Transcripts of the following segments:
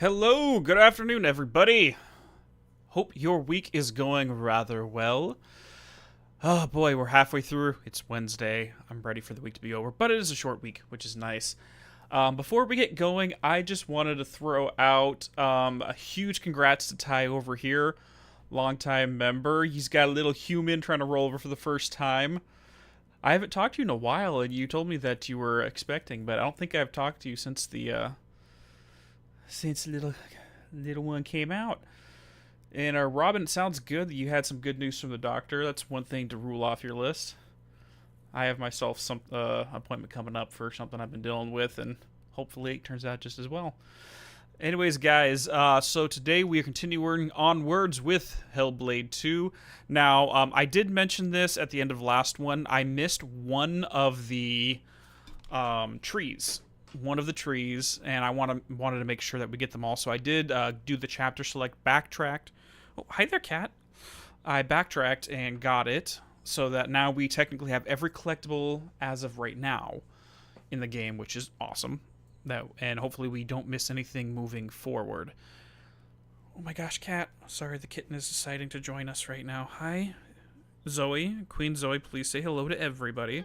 Hello, good afternoon, everybody. Hope your week is going rather well. Oh boy, we're halfway through. It's Wednesday. I'm ready for the week to be over, but it is a short week, which is nice. Before we get going, I just wanted to throw out a huge congrats to Ty over here, longtime member. He's got a little human trying to roll over for the first time. I haven't talked to you in a while, and you told me that you were expecting, but I don't think I've talked to you since the little one came out. And Robin, it sounds good that you had some good news from the doctor. That's one thing to rule off your list. I have myself some appointment coming up for something I've been dealing with, and hopefully it turns out just as well. Anyways, guys, so today we are continuing onwards with Hellblade 2. Now, I did mention this at the end of the last one. I missed one of the trees. And I wanted to make sure that we get them all. So I did do the chapter select, backtracked. Oh, hi there, cat. I backtracked and got it, so that now we technically have every collectible as of right now in the game, which is awesome. And hopefully we don't miss anything moving forward. Oh my gosh, cat. Sorry, the kitten is deciding to join us right now. Hi, Zoe. Queen Zoe, please say hello to everybody.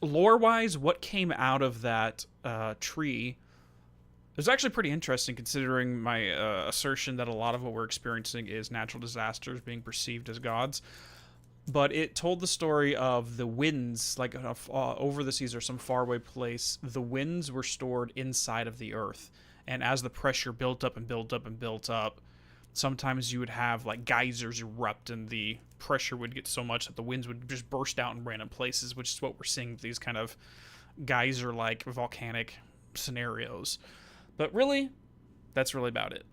Lore-wise, what came out of that tree is actually pretty interesting, considering my assertion that a lot of what we're experiencing is natural disasters being perceived as gods. But it told the story of the winds, like over the seas or some faraway place. The winds were stored inside of the earth, and as the pressure built up and built up and built up, sometimes you would have like geysers erupt, and the pressure would get so much that the winds would just burst out in random places, which is what we're seeing with these kind of geyser-like volcanic scenarios. But really, that's really about it.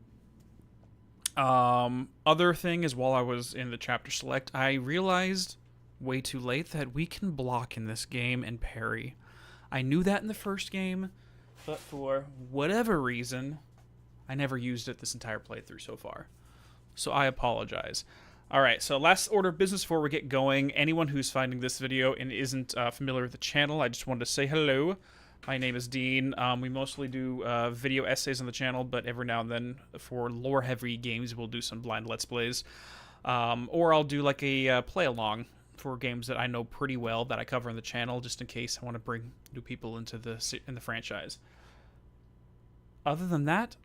Other thing is, while I was in the chapter select, I realized way too late that we can block in this game and parry. I knew that in the first game, but for whatever reason, I never used it this entire playthrough so far. So I apologize. Alright, so last order of business before we get going. Anyone who's finding this video and isn't familiar with the channel, I just wanted to say hello. My name is Dean. We mostly do video essays on the channel, but every now and then for lore-heavy games, we'll do some blind Let's Plays. Or I'll do like a play-along for games that I know pretty well that I cover on the channel, just in case I want to bring new people into the franchise. Other than that,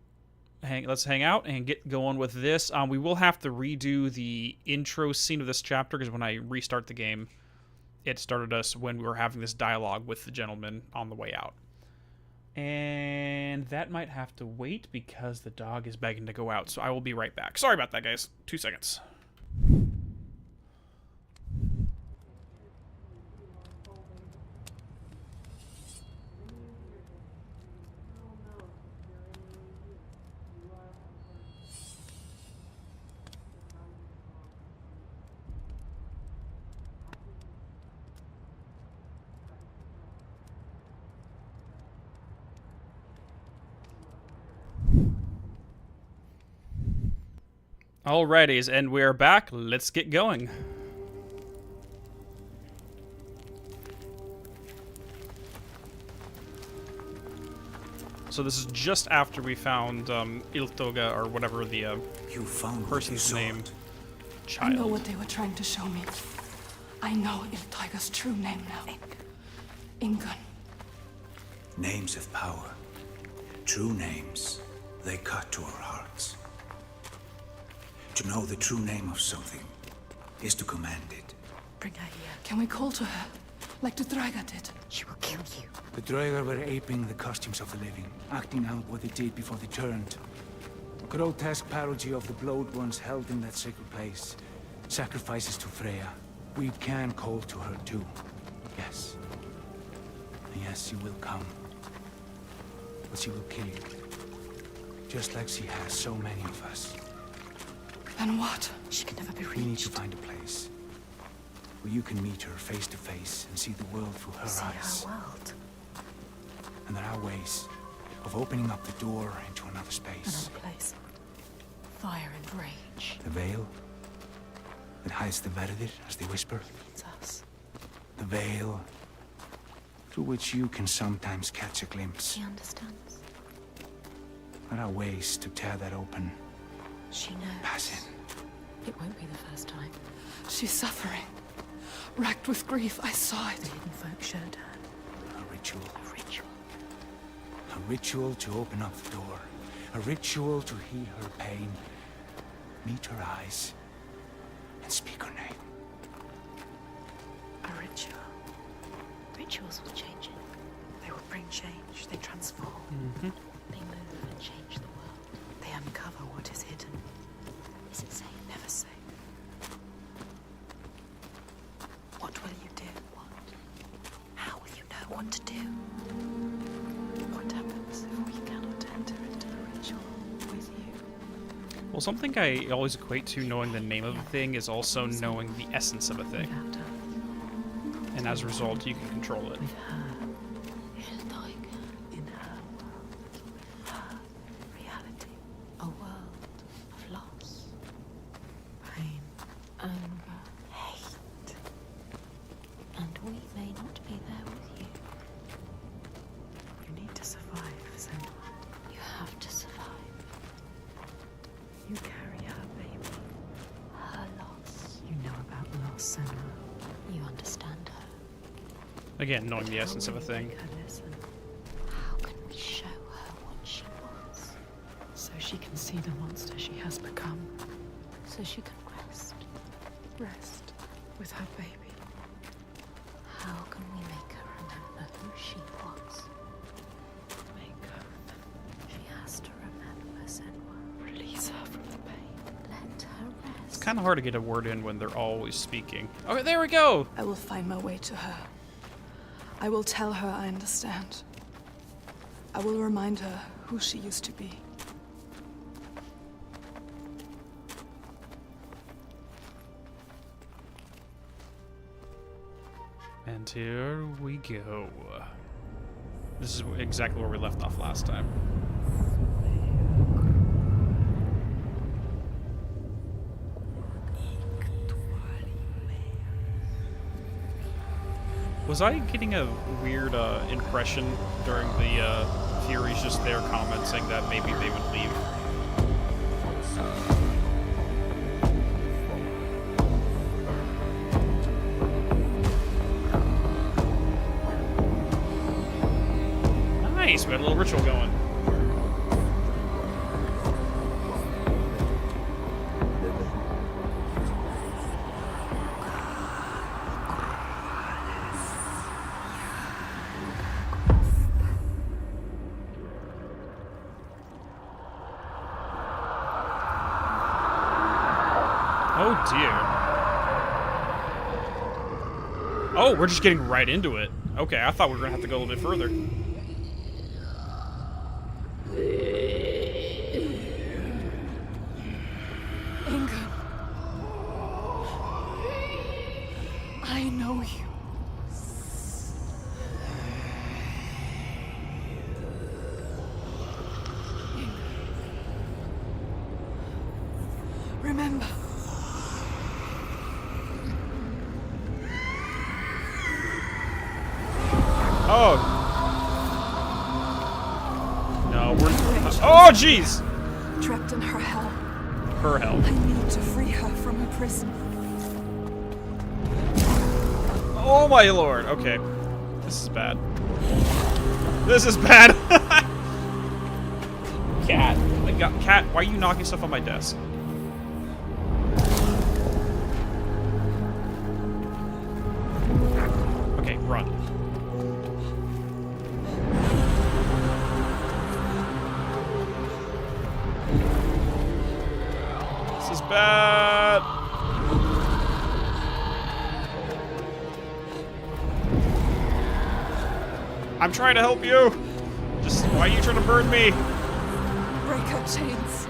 let's hang out and get going with this. We will have to redo the intro scene of this chapter, because when I restart the game, it started us when we were having this dialogue with the gentleman on the way out. And that might have to wait because the dog is begging to go out, so I will be right back. Sorry about that, guys. 2 seconds. Alrighties, and we're back. Let's get going. So this is just after we found Iltoga, or whatever the you found person's named child. I know what they were trying to show me. I know Iltoga's true name now. Ingun. Names have power. True names, they cut to our hearts. To know the true name of something is to command it. Bring her here. Can we call to her, like the Draga did? She will kill you. The Draugr were aping the costumes of the living, acting out what they did before they turned. A grotesque parody of the blood ones held in that sacred place. Sacrifices to Freya. We can call to her too. Yes. And yes, she will come. But she will kill you. Just like she has so many of us. And what? She can never be reached. We need to find a place where you can meet her face to face and see the world through her eyes. See our world. And there are ways of opening up the door into another space. Another place. Fire and rage. The veil that hides the Verdir, as they whisper. It's us. The veil through which you can sometimes catch a glimpse. She understands. There are ways to tear that open. She knows. Pass in. It won't be the first time. She's suffering. Racked with grief, I saw it. The hidden folk showed her. A ritual. A ritual. A ritual to open up the door. A ritual to heal her pain. Meet her eyes. And speak her name. A ritual. Rituals will change it. They will bring change. They transform. They move and change the world. They uncover what is hidden. Is it safe? Never safe. What will you do? What? How will you know what to do? What happens if we cannot enter into the ritual with you? Well, something I always equate to knowing the name of a thing is also knowing the essence of a thing. Without her. And as a result, you can control it. With her. In her world. Her reality. A world of loss. Pain. Anger. Hate. And we may not be there with you. You need to survive, Senua. You have to survive. You carry her baby. Her loss. You know about loss, Senua. You understand her. Again, knowing the essence of a thing. How can we show her what she wants? So she can see the monster she has become. So she can rest. Rest with her baby. How can we make her remember who she was? Make her remember. She has to remember, Senua. Release her from the pain. Let her rest. It's kind of hard to get a word in when they're always speaking. Okay, there we go! I will find my way to her. I will tell her I understand. I will remind her who she used to be. And here we go. This is exactly where we left off last time. Was I getting a weird impression during the Furies just there commenting that maybe they would leave? Nice, we had a little ritual going. Oh dear. Oh, we're just getting right into it. Okay, I thought we were gonna have to go a little bit further. Ingun. I know you. Remember. Oh. No, we're... Oh, jeez! Trapped in her hell. Her hell. I need to free her from her prison. Oh my lord. Okay. This is bad. This is bad. Cat. Cat, why are you knocking stuff on my desk? Okay, run. This is bad. I'm trying to help you. Just, why are you trying to burn me? Break her chains.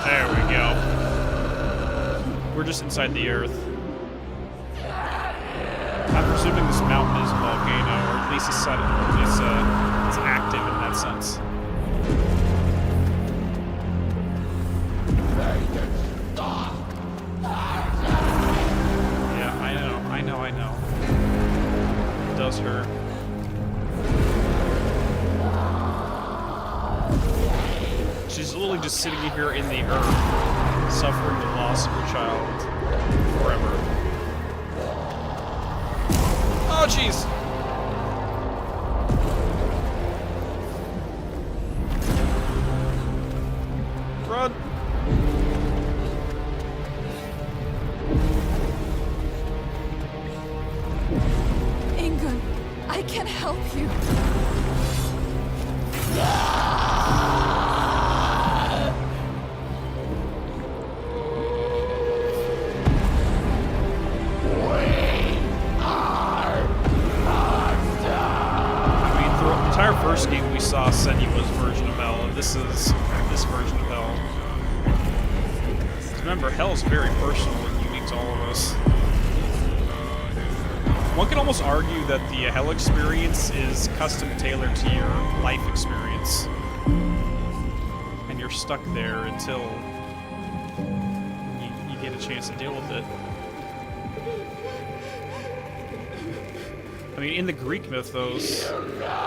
There we go. We're just inside the earth. I'm presuming this mountain is a volcano, or at least it's active in that sense. Yeah, I know. It does hurt. She's literally just sitting here in the earth, suffering the loss of her child forever. Oh, jeez! Run! Ingun, I can help you. First game we saw Senua's version of Hell, and this is this version of Hell. Remember, Hell is very personal and unique to all of us. One could almost argue that the Hell experience is custom tailored to your life experience. And you're stuck there until you get a chance to deal with it. I mean, in the Greek mythos,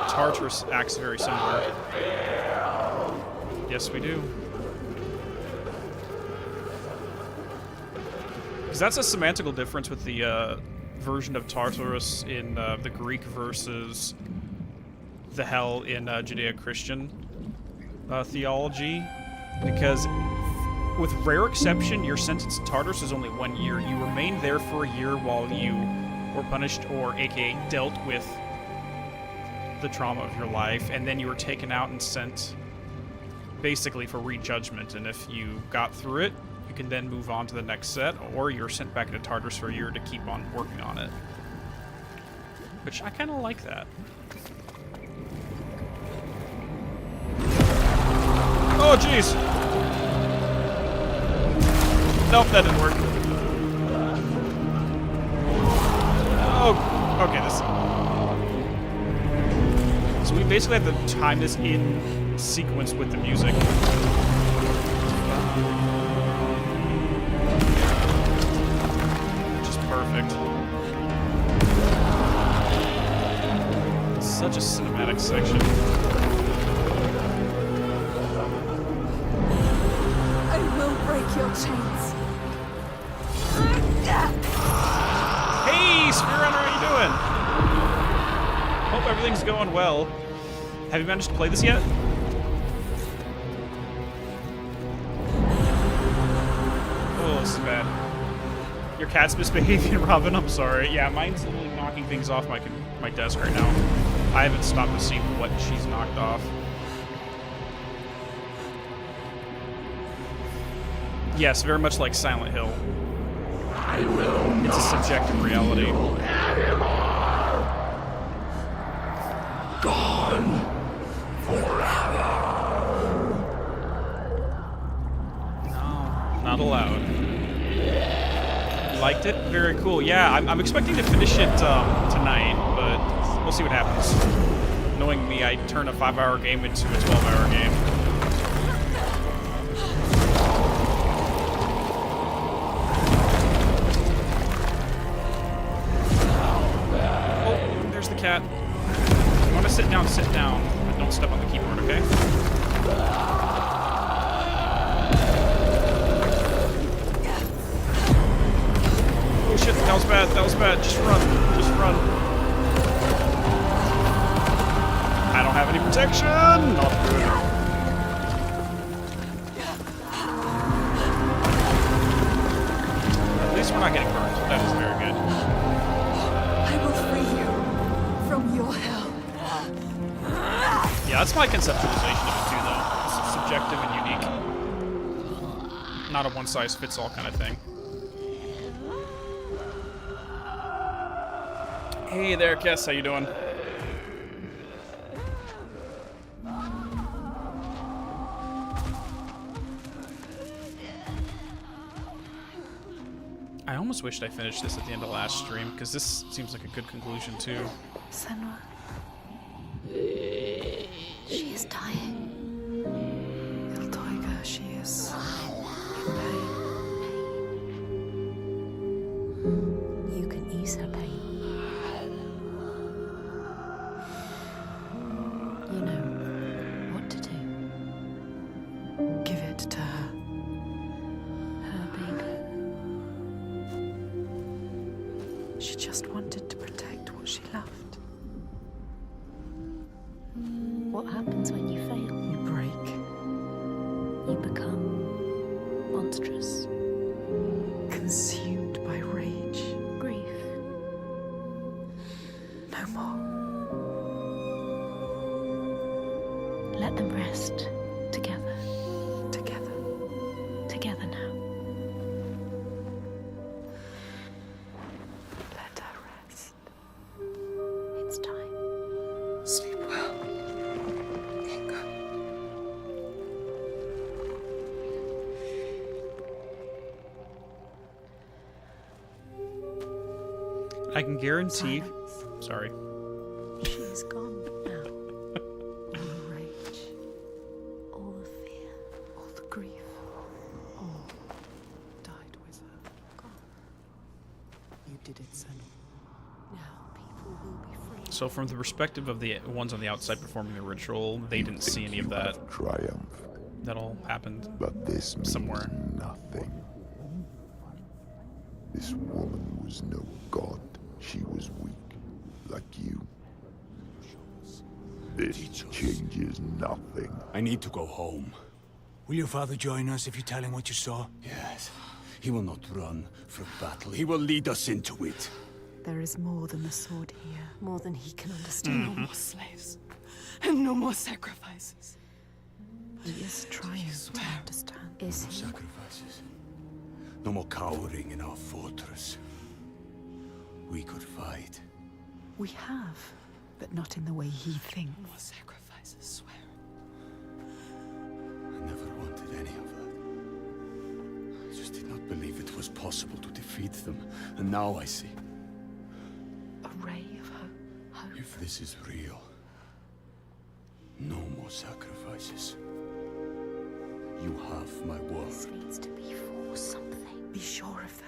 Tartarus acts very similar. Yes, we do. Because that's a semantical difference with the version of Tartarus in the Greek versus the Hell in Judeo-Christian theology. Because, with rare exception, your sentence to Tartarus is only 1 year. You remain there for a year while you were punished, or aka dealt with the trauma of your life, and then you were taken out and sent basically for rejudgment. And if you got through it, you can then move on to the next set, or you're sent back into Tartarus for a year to keep on working on it. Which I kind of like that. Oh, jeez! Nope, that didn't work. Oh, okay, this... So we basically have to time this in sequence with the music. Which is perfect. It's such a cinematic section. I will break your chains. Hey, Spearrunner, how you doing? Hope everything's going well. Have you managed to play this yet? Oh, this is bad. Your cat's misbehaving, Robin. I'm sorry. Yeah, mine's literally knocking things off my desk right now. I haven't stopped to see what she's knocked off. Yes, very much like Silent Hill. It's a subjective reality. Gone forever. No, not allowed. You liked it? Very cool. Yeah, I'm expecting to finish it tonight, but we'll see what happens. Knowing me, I turn a 5-hour game into a 12-hour game. Cat. If you want to sit down, but don't step on the keyboard, okay? Oh shit, that was bad, just run, I don't have any protection! Not good. At least we're not getting burned, that is very good. I will free you from your hell. Yeah, that's my conceptualization of it too, though. It's subjective and unique. Not a one-size-fits-all kind of thing. Hey there, Kess. How you doing? I almost wished I finished this at the end of last stream, because this seems like a good conclusion, too. Senua. She is dying. Iltoiga, she is in pain. You can ease her pain. You know what to do. I can guarantee. Silence. Sorry. She is gone now. All the rage, all the fear, all the grief, all died with her. Gone. You did it, Senua. Now people will be free. So from the perspective of the ones on the outside performing the ritual, they didn't see any of that. Triumph, That all happened but this means somewhere. nothing. This woman was no god. She was weak, like you. This changes nothing. I need to go home. Will your father join us if you tell him what you saw? Yes. He will not run from battle. He will lead us into it. There is more than the sword here, more than he can understand. No more slaves. And no more sacrifices. He is trying to understand. Is he? Sacrifices. No more cowering in our fortress. We could fight. We have, but not in the way he thinks. More sacrifices, swear. I never wanted any of that. I just did not believe it was possible to defeat them. And now I see. A ray of hope. If this is real, no more sacrifices. You have my word. This needs to be for something. Be sure of that.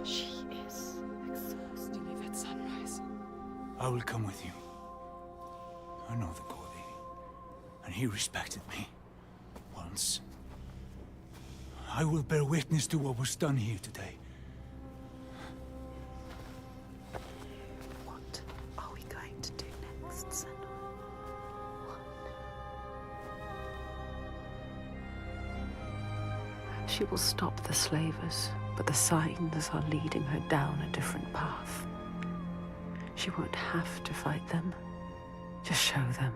She is exhausted. To leave at sunrise. I will come with you. I know the Cordy, and he respected me. Once. I will bear witness to what was done here today. What are we going to do next, Senua? She will stop the slavers, but the signs are leading her down a different path. She won't have to fight them. Just show them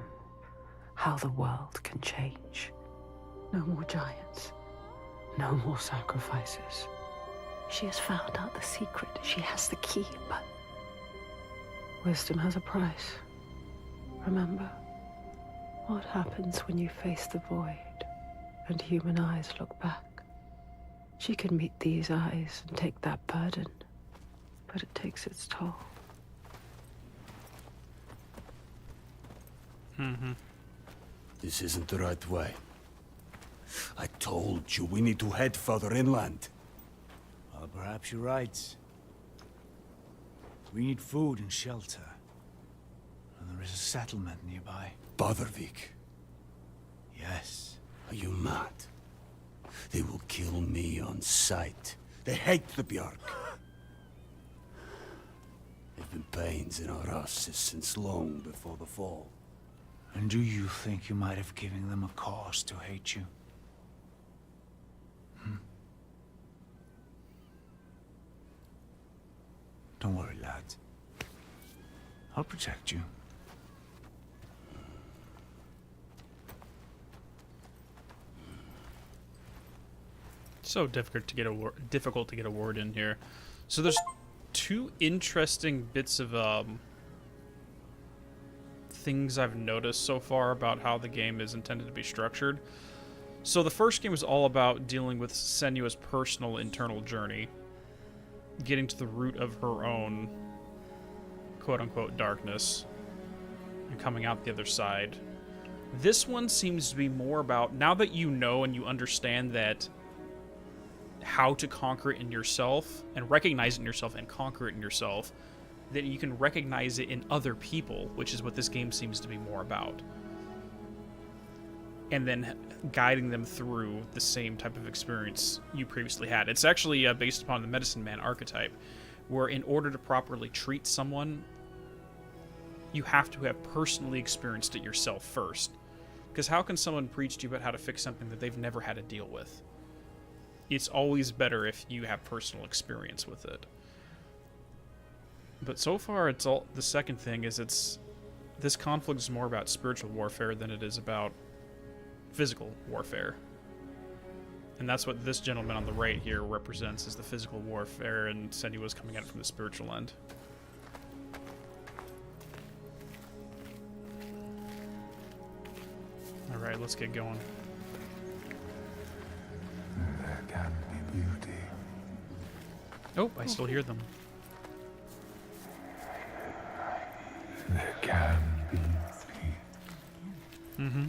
how the world can change. No more giants. No more sacrifices. She has found out the secret. She has the key, but wisdom has a price. Remember, what happens when you face the void and human eyes look back? She can meet these eyes and take that burden, but it takes its toll. This isn't the right way. I told you we need to head further inland. Well, perhaps you're right. We need food and shelter. And there is a settlement nearby. Bothervik, Yes. are you mad? They will kill me on sight. They hate the Bjark. They've been pains in our asses since long before the fall. And do you think you might have given them a cause to hate you? Don't worry, lad. I'll protect you. So difficult to get a word in here. So there's two interesting bits of things I've noticed so far about how the game is intended to be structured. So the first game was all about dealing with Senua's personal internal journey, getting to the root of her own quote-unquote darkness and coming out the other side. This one seems to be more about, now that you know and you understand that how to conquer it in yourself and recognize it in yourself and conquer it in yourself, then you can recognize it in other people, which is what this game seems to be more about. And then guiding them through the same type of experience you previously had. It's actually based upon the medicine man archetype, where in order to properly treat someone, you have to have personally experienced it yourself first. Because how can someone preach to you about how to fix something that they've never had to deal with? It's always better if you have personal experience with it. But so far, it's all the second thing is this conflict is more about spiritual warfare than it is about physical warfare. And that's what this gentleman on the right here represents, is the physical warfare, and Senua was coming at it from the spiritual end. Alright, let's get going. There can be beauty Oh, I still hear them. There can be peace. Mm-hmm.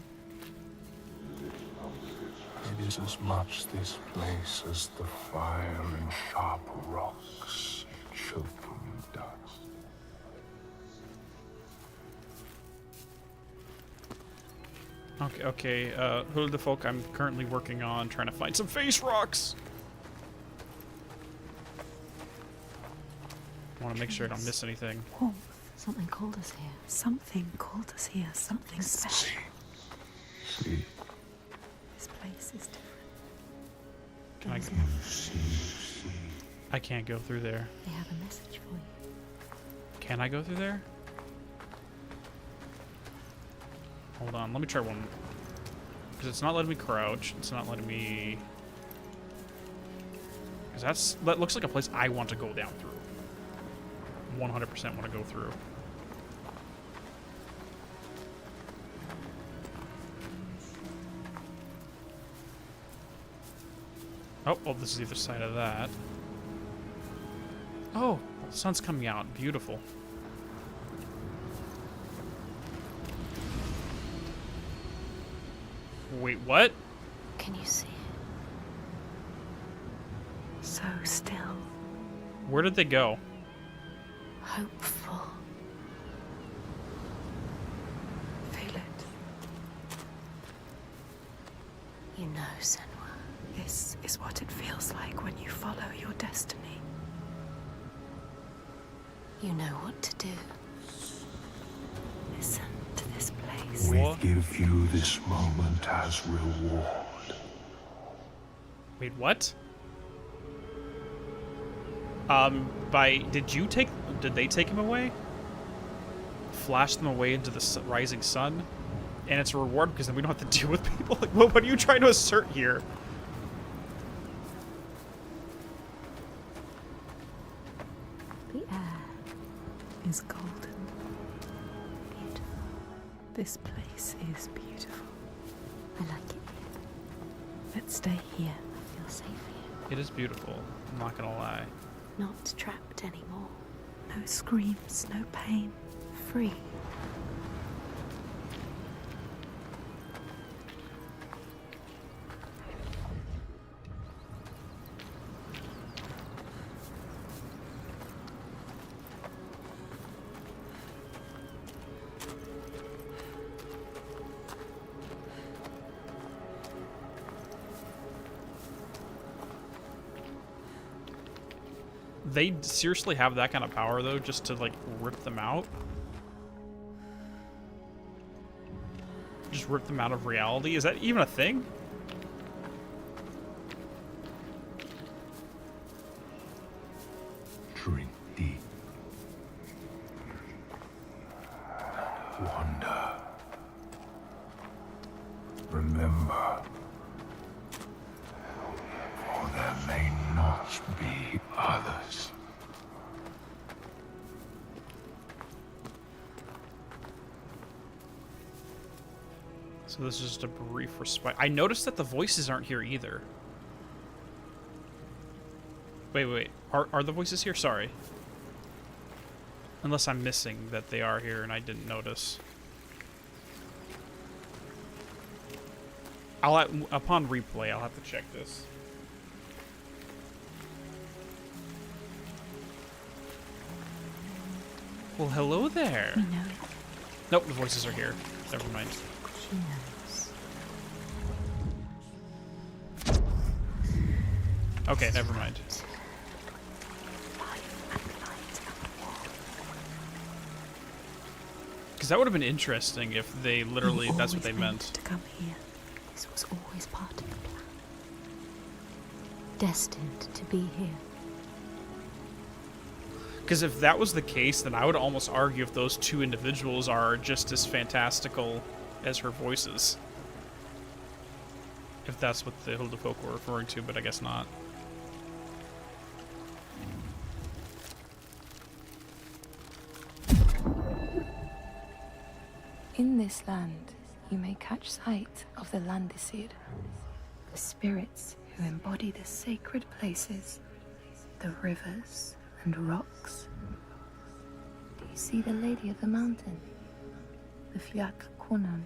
It is as much this place as the fire and sharp rocks choking dust. Okay, Who are the folk I'm currently working on trying to find some face rocks? I want to make sure I don't miss anything. Warmth. Something called us here. Something called us here. Something special. See, This place is different. Can I? see. I can't go through there. They have a message for you. Can I go through there? Hold on, let me try one. Because it's not letting me crouch. It's not letting me... Because that looks like a place I want to go down through. 100% want to go through. Oh, this is the other side of that. Oh, the sun's coming out. Beautiful. Wait, what? Can you see it? So still. Where did they go? Hopeful. Feel it. You know, Senua. This is what it feels like when you follow your destiny. You know what to do. Listen to this place. We What? give you this moment as reward. Wait, what? Did they take him away? Flash them away into the rising sun? And it's a reward because then we don't have to deal with people? Like, what are you trying to assert here? The air is golden. Beautiful. This place is beautiful. I like it here. Let's stay here. I feel safe here. It is beautiful. I'm not gonna lie. Not trapped anymore. No screams, no pain. Free. They seriously have that kind of power, though, just to, like, rip them out? Just rip them out of reality? Is that even a thing? Drink deep. Wonder. Remember. For there may not be others. So this is just a brief respite. I noticed that the voices aren't here either. Wait. Are the voices here? Sorry. Unless I'm missing that they are here and I didn't notice. Upon replay, I'll have to check this. Well, hello there. We know it. Nope, the voices are here. Never mind. She knows. Okay, never mind. Life and light and war. Because that would have been interesting if they literally, You that's what they always meant. To come here. This was always part of the plan. Destined to be here. Because if that was the case, then I would almost argue if those two individuals are just as fantastical as her voices. If that's what the Hilda folk were referring to, but I guess not. In this land, you may catch sight of the Landisir, the spirits who embody the sacred places the rivers and rocks. Do you see the Lady of the Mountain? The Fliak Kunan,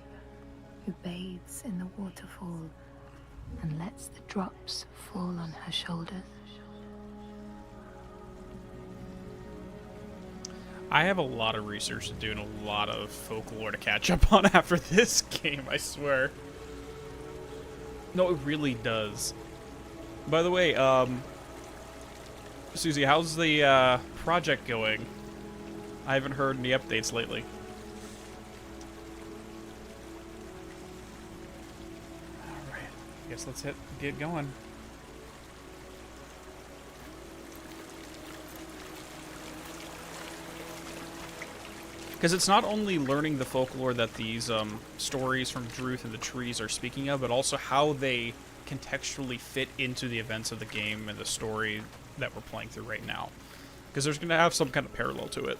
who bathes in the waterfall and lets the drops fall on her shoulders. I have a lot of research to do and a lot of folklore to catch up on after this game, I swear. No, it really does. By the way, Susie, how's the project going? I haven't heard any updates lately. Alright, guess let's get going. Because it's not only learning the folklore that these stories from Druth and the trees are speaking of, but also how they contextually fit into the events of the game and the story that we're playing through right now. Because there's going to have some kind of parallel to it.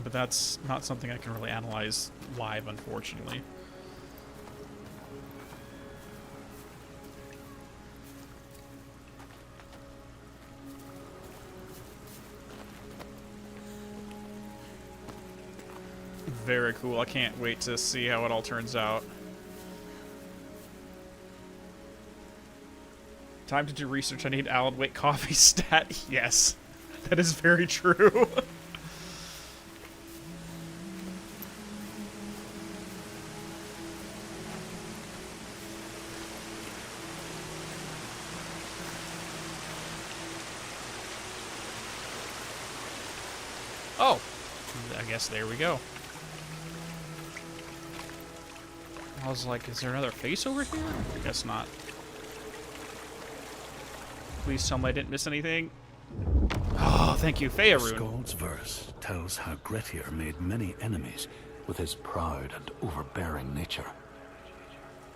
But that's not something I can really analyze live, unfortunately. Very cool. I can't wait to see how it all turns out. Time to do research. I need Alan Wake coffee stat. Yes, that is very true. Oh, I guess there we go. I was like, is there another face over here? I guess not. Please tell me I didn't miss anything. Oh, thank you, Faerun. Skald's verse tells how Grettir made many enemies with his proud and overbearing nature.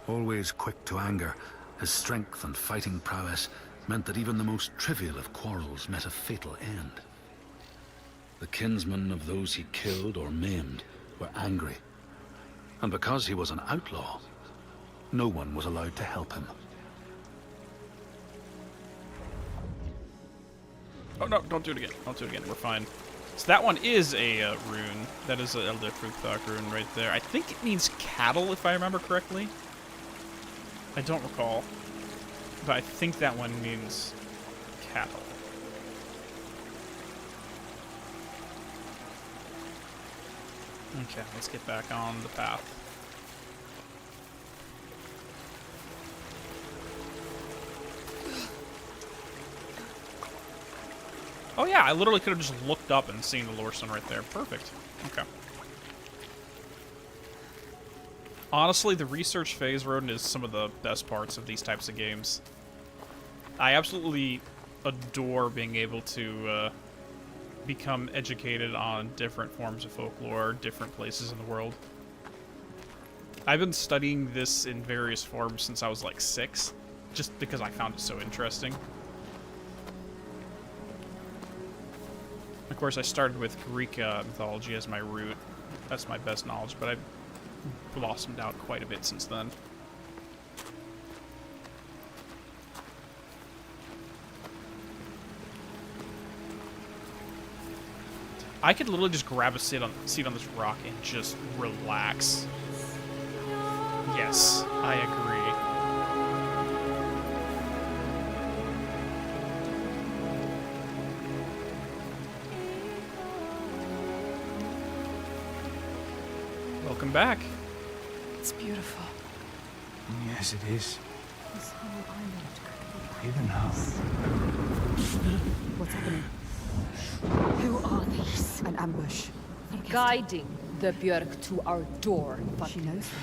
Always quick to anger, his strength and fighting prowess meant that even the most trivial of quarrels met a fatal end. The kinsmen of those he killed or maimed were angry. And because he was an outlaw, no one was allowed to help him. Oh no, don't do it again. Don't do it again. We're fine. So that one is a rune. That is an Elder Frukthok rune right there. I think it means cattle, if I remember correctly. I don't recall. But I think that one means cattle. Okay, let's get back on the path. Oh yeah, I literally could have just looked up and seen the Lore Stone right there. Perfect. Okay. Honestly, the research phase, Rodin, is some of the best parts of these types of games. I absolutely adore being able to become educated on different forms of folklore, different places in the world. I've been studying this in various forms since I was like 6, just because I found it so interesting. Of course, I started with Greek mythology as my root. That's my best knowledge, but I've blossomed out quite a bit since then. I could literally just grab a seat on this rock and just relax. Yes, I agree. Welcome back. It's beautiful. Yes, it is. This whole island could be Even now. What's happening? Who are these? An ambush. Guiding the Björk to our door. She knows them.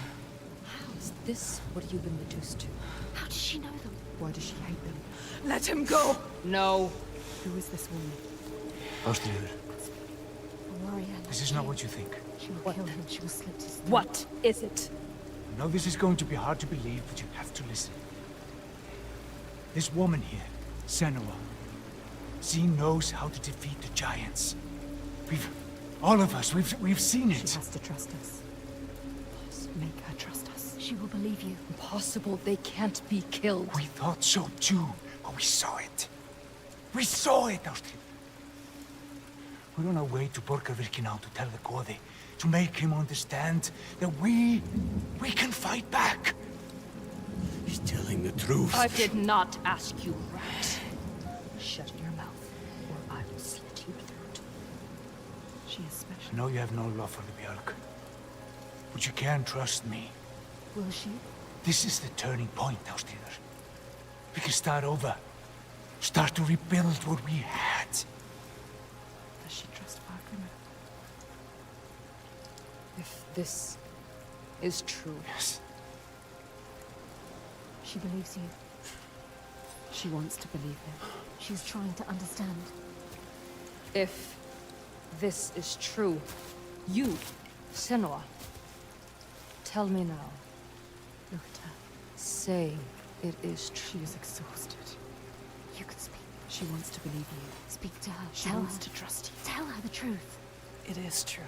How is this what you've been reduced to? How does she know them? Why does she hate them? Let him go! No. Who is this woman? Ostriður, A warrior. this is not what you think. She will kill him. She will slit his throat. What is it? I know this is going to be hard to believe, but you have to listen. This woman here, Senua, she knows how to defeat the giants. All of us, we've seen She it. has to trust us. Make her trust us. She will believe you. Impossible. They can't be killed. We thought so too, but we saw it. We saw it, Austin. We're on our way to Borgarvirki now to tell the Gode, to make him understand that we can fight back. He's telling the truth. I did not ask you, rat. Shut your mouth, or I will slit you throat. She is special. I know you have no love for the Björk, but you can trust me. Will she? This is the turning point, Austin. We can start over. Start to rebuild what we had. Does she trust Fargrimr? If this is true, Yes. She believes you. She wants to believe him. She's trying to understand. if this is true, you, Senua, tell me now. Look at her. Say it is true. She is exhausted. You can speak. She wants to believe you. Speak to her. She Tell wants her. to trust you. Tell her the truth. It is true.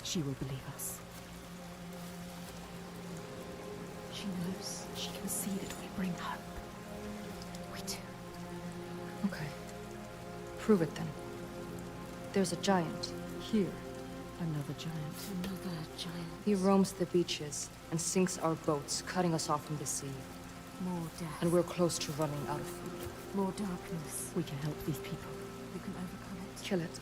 She will believe us. She knows. She can see that we bring hope. We do. Okay. Prove it then. There's a giant here. Another giant. Another giant. He roams the beaches and sinks our boats, cutting us off from the sea. More death. And we're close to running out of food. More darkness. We can help these people. You can overcome it. Kill it.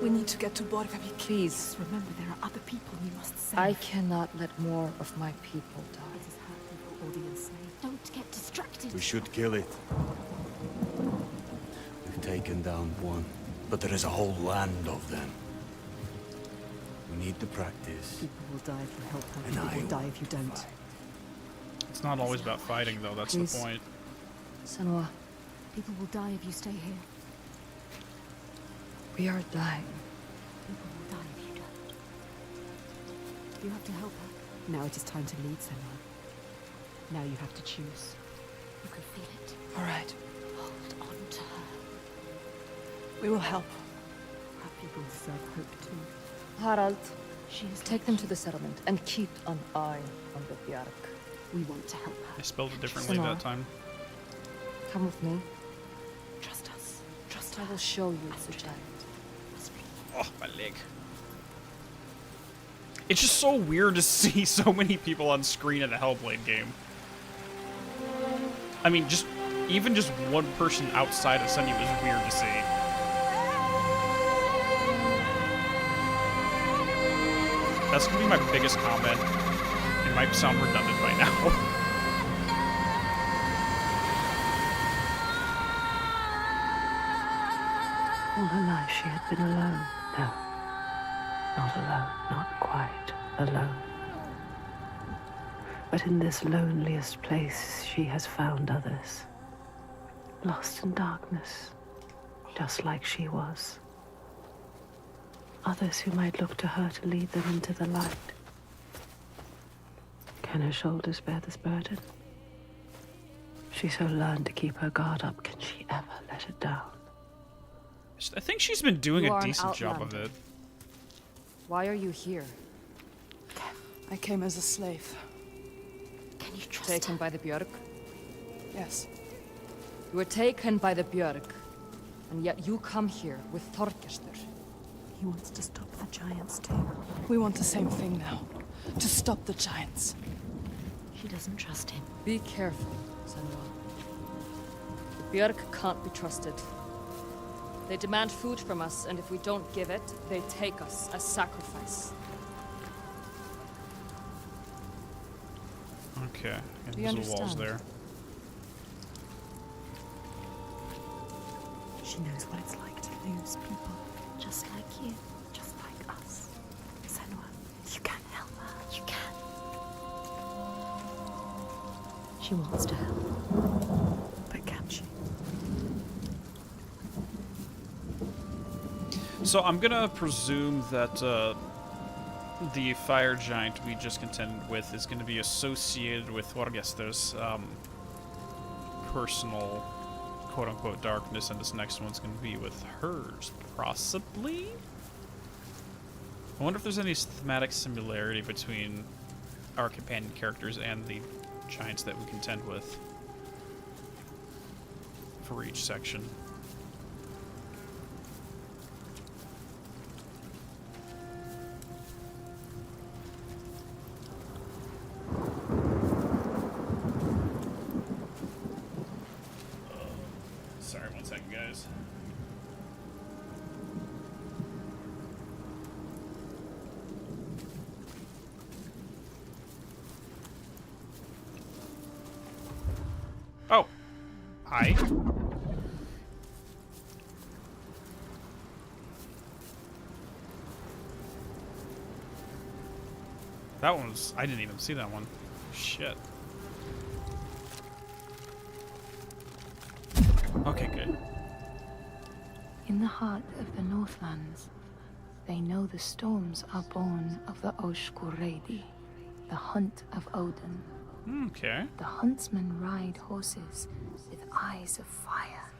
We need to get to Borgarvik. Please. Remember, there are other people we must save. I cannot let more of my people die. It is her people or the enslaved. Don't get distracted. We should kill it. We've taken down one, but there is a whole land of them. We need to practice. People will die if you help her. And People I will die will if you don't. fight. It's not always about fighting, though. That's Please. the point. Senua, People will die if you stay here. we are dying. People will die if you don't. You have to help her. Now it is time to lead someone. Now you have to choose. You can feel it. All right. Hold on to her. We will help. Our people deserve hope too. Harald, She is take them to the settlement and keep an eye on the Bjark. We want to help I her. spelled it differently Senua. that time. Come with me. Trust us. Trust I her. will show you the giant. Oh, my leg. It's just so weird to see so many people on screen in a Hellblade game. I mean, even just one person outside of Senua is weird to see. That's gonna be my biggest comment. It might sound redundant by now. All her life she had been alone. No, not alone, not quite alone. But in this loneliest place she has found others. Lost in darkness, just like she was. Others who might look to her to lead them into the light. Can her shoulders bear this burden? She so learned to keep her guard up, can she ever let it down? I think she's been doing You a are an decent job of outlander. it. Why are you here? I came as a slave. Can you trust Taken her? by the Björk? Yes. You were taken by the Björk, and yet you come here with Þorgestur. He wants to stop the giants too. We want the same thing now. To stop the giants. She doesn't trust him. Be careful, Senua. The Björk can't be trusted. They demand food from us, and if we don't give it, they take us as sacrifice. Okay, Do you invisible walls understand? there. She knows what it's like to lose people. Just like you. Just like us. Senua, you can help her. You can. She wants to help. But can she? So I'm gonna presume that the fire giant we just contended with is gonna be associated with Þorgestur's personal quote-unquote darkness, and this next one's gonna be with hers, possibly? I wonder if there's any thematic similarity between our companion characters and the giants that we contend with. for each section. Sorry, 1 second, guys. Oh. Hi. That one was... I didn't even see that one. Shit. Okay, good. In the heart of the Northlands, they know the storms are born of the Oshkuredi, the hunt of Odin. Okay. The huntsmen ride horses with eyes of fire.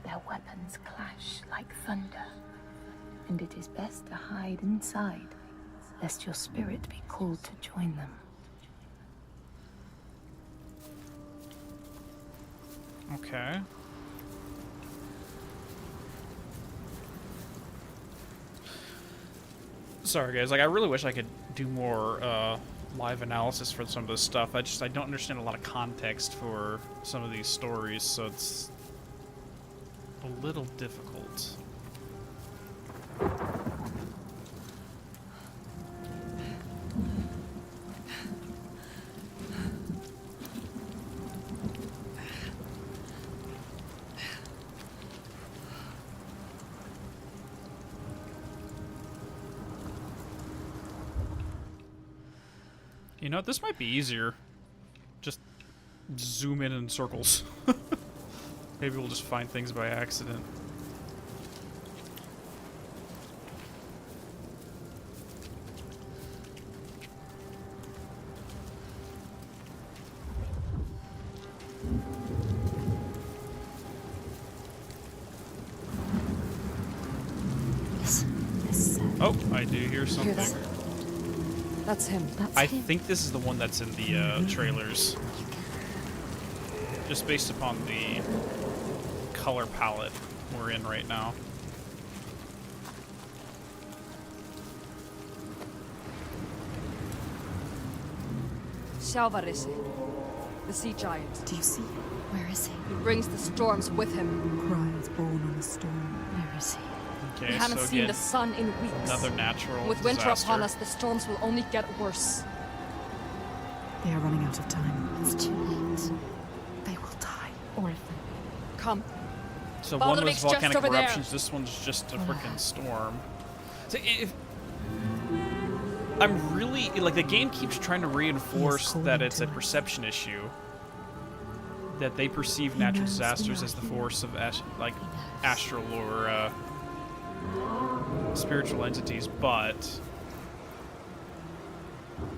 Their weapons clash like thunder, and it is best to hide inside, lest your spirit be called to join them. Okay. Sorry, guys. Like, I really wish I could do more live analysis for some of this stuff. I don't understand a lot of context for some of these stories, so it's a little difficult. You know, this might be easier. Just zoom in circles. Maybe we'll just find things by accident. Oh, I do hear something. That's him. I think this is the one that's in the trailers. Just based upon the color palette we're in right now. Shalvarisi, the sea giant. Do you see him? Where is he? He brings the storms with him. Cry is born on the storm. Where is he? Okay, We haven't so seen again, the sun in weeks. another natural With winter disaster. upon us, the storms will only get worse. They are running out of time. It's too late. They will die. Or if Come. So Follow one the was mix just volcanic over there. eruptions, this one's just a freaking storm. So if I'm really like the game keeps trying to reinforce that it's a perception issue. That they perceive natural disasters as the force of astral or spiritual entities, but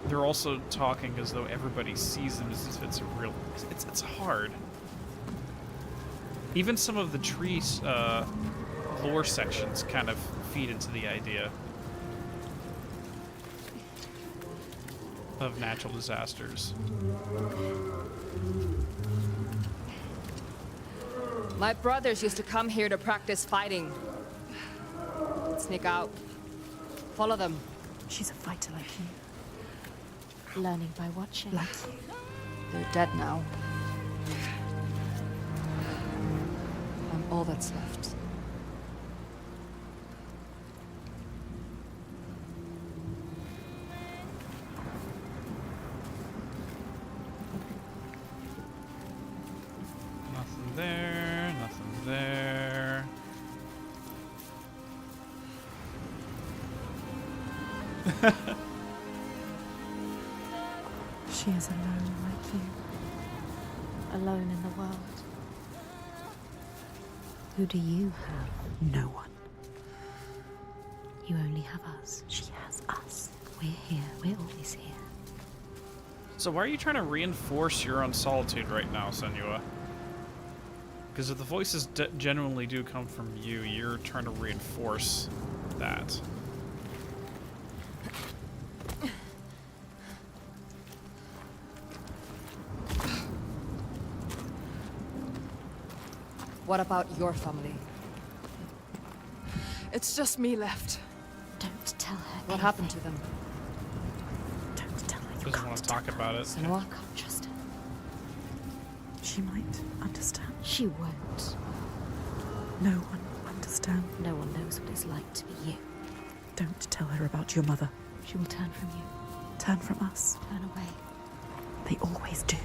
they're also talking as though everybody sees them as if it's a real. It's hard. Even some of the trees lore sections kind of feed into the idea of natural disasters. My brothers used to come here to practice fighting. Sneak out. Follow them. she's a fighter like you. Learning by watching. Like you. They're dead now. I'm all that's left. Nothing there, nothing there. She is alone like you. Alone in the world. Who do you have? No one. You only have us. She has us. We're here. We're always here. So why are you trying to reinforce your own solitude right now, Senua? Because if the voices genuinely do come from you, you're trying to reinforce that. What about your family? It's just me left. Don't tell her. What happened to them? Don't tell her. You Doesn't want to talk about it. Senua? You can't trust her. She might understand. She won't. No one will understand. No one knows what it's like to be you. Don't tell her about your mother. She will turn from you. Turn from us. Turn away. They always do.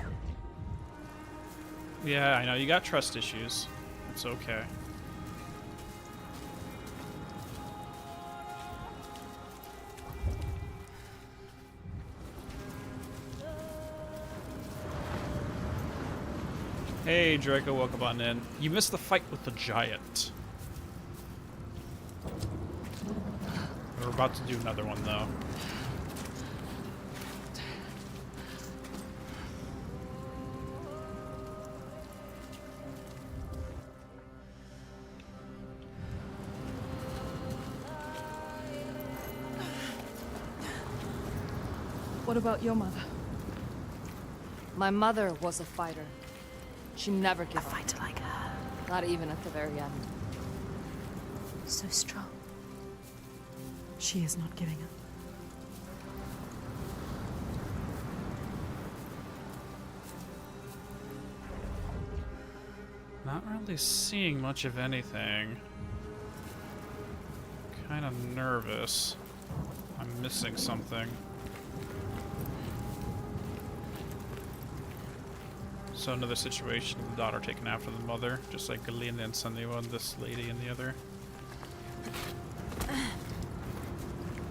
Yeah, I know. You got trust issues. It's okay. Hey, Draco, welcome on in. You missed the fight with the giant. We're about to do another one, though. What about your mother? My mother was a fighter. She never gave A up. fighter like her. Not even at the very end. So strong. She is not giving up. Not really seeing much of anything. Kind of nervous. I'm missing something. So another situation, the daughter taken after the mother, just like Galena and Senua and this lady and the other.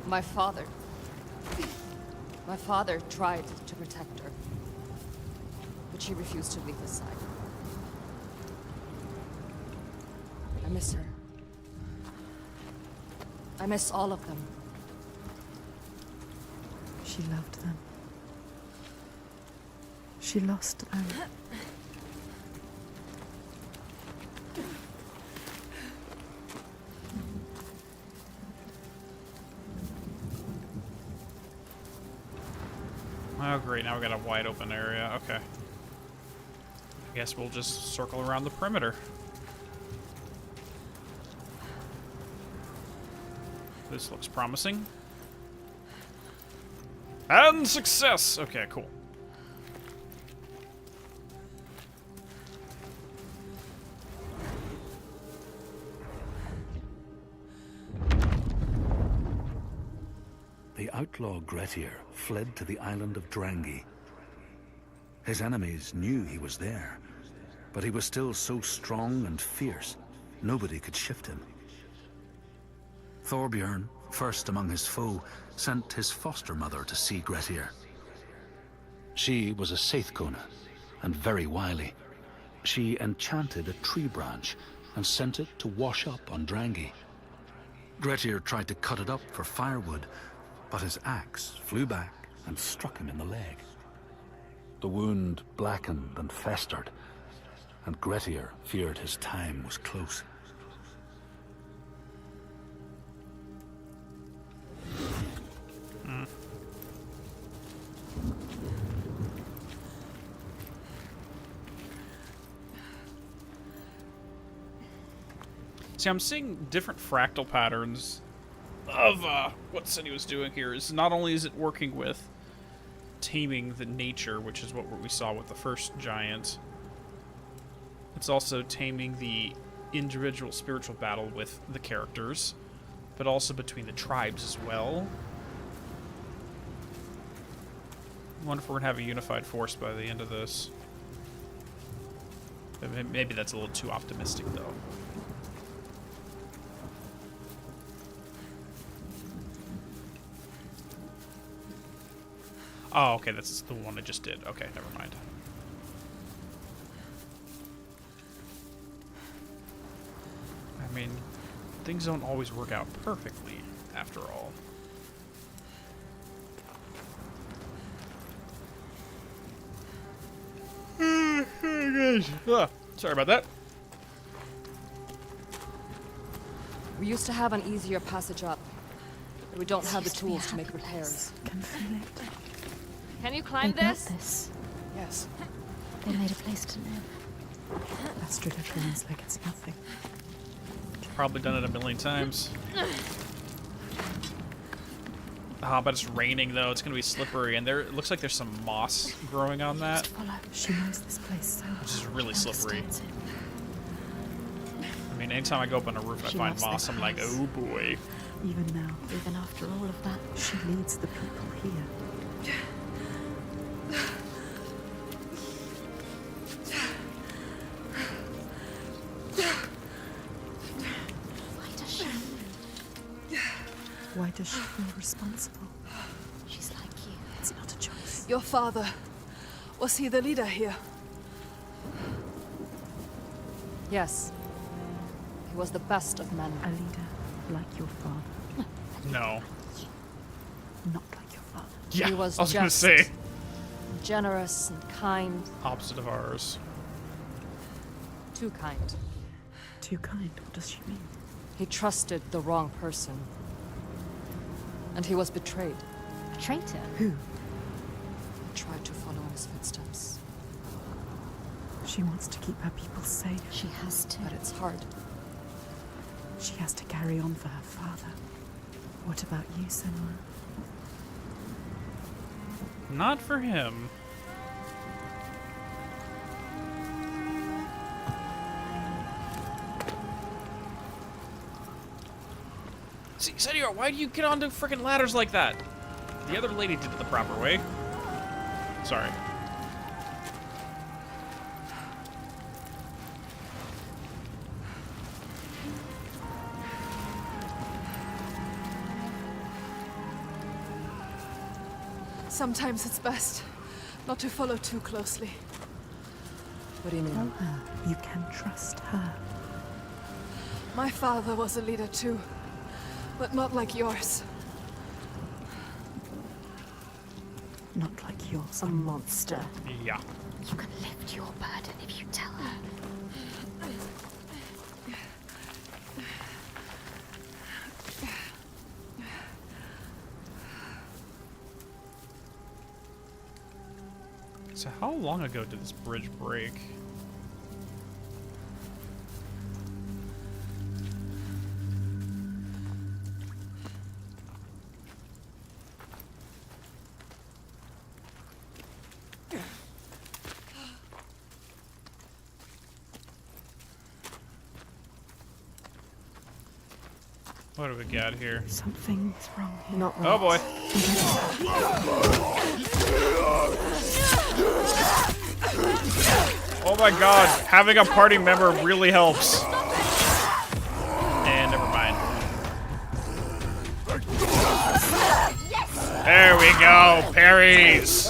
My father. My father tried to protect her, but she refused to leave his side. I miss her. I miss all of them. She loved them. She lost them. Oh great, now we got a wide open area. Okay. I guess we'll just circle around the perimeter. This looks promising. And success! Okay, cool. The outlaw Grettir fled to the island of Drangi. His enemies knew he was there, but he was still so strong and fierce, nobody could shift him. Thorbjorn, first among his foe, sent his foster mother to see Grettir. She was a Seithkona, and very wily. She enchanted a tree branch and sent it to wash up on Drangi. Grettir tried to cut it up for firewood, but his axe flew back and struck him in the leg. The wound blackened and festered, and Grettir feared his time was close. See, I'm seeing different fractal patterns of what Senua was doing here. Is not only is it working with taming the nature, which is what we saw with the first giant, it's also taming the individual spiritual battle with the characters, but also between the tribes as well. I wonder if we're going to have a unified force by the end of this. Maybe that's a little too optimistic, though. Oh, okay, that's the one I just did. Okay, never mind. I mean, things don't always work out perfectly, after all. Sorry about that. We used to have an easier passage up, but we don't have the tools to make repairs. Can feel it. Can you climb They built this? this. Yes. They made a place to live. Astrid runs like it's nothing. Probably done it a million times. Ah, but it's raining though. It's gonna be slippery, and there it looks like there's some moss growing on that, She knows this place so well. which is really slippery. Understands it. I mean, anytime I go up on a roof, I She find loves the moss. I'm like, house. oh boy. Even now, Even after all of that, she leads the people here. why does she? Why does she feel responsible? She's like you. It's not a choice. Your father, was he the leader here? Yes. He was the best of men. A leader like your father. No. Not like your father. Yeah, He was I was gonna just say generous and kind. opposite of ours. Too kind. Too kind, what does she mean? He trusted the wrong person. And he was betrayed. A traitor? Who? He tried to follow in his footsteps. She wants to keep her people safe. She has to. But it's hard. She has to carry on for her father. What about you, Senua? Not for him. See, Senor, why do you get onto freaking ladders like that? The other lady did it the proper way. Sorry. Sometimes it's best not to follow too closely. What do you mean? Tell her you can trust her. My father was a leader too, but not like yours. Not like yours. A monster. Yeah. You can lift your burden if you tell her. So how long ago did this bridge break? What do we got here? Something's wrong here. Not Oh boy. Oh my god, having a party member really helps. And never mind. There we go, parries.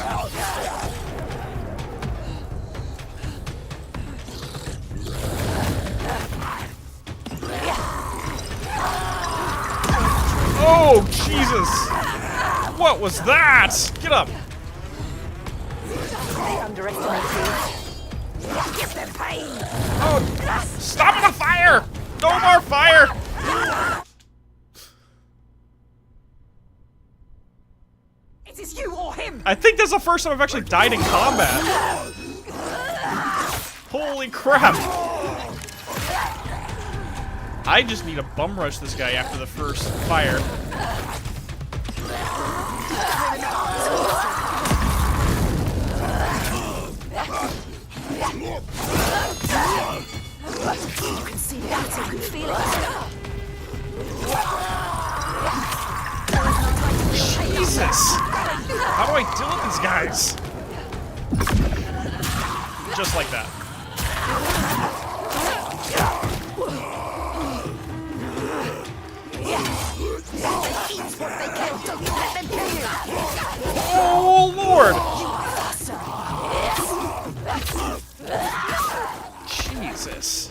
Oh, Jesus! What was that? Get up! Oh, stop the fire! No more fire! It is you or him! I think that's the first time I've actually died in combat. Holy crap! I just need to bum rush this guy after the first fire. You can see the battle, you can feel it. Jesus! How do I deal with these guys? Just like that. Oh, Lord! Jesus.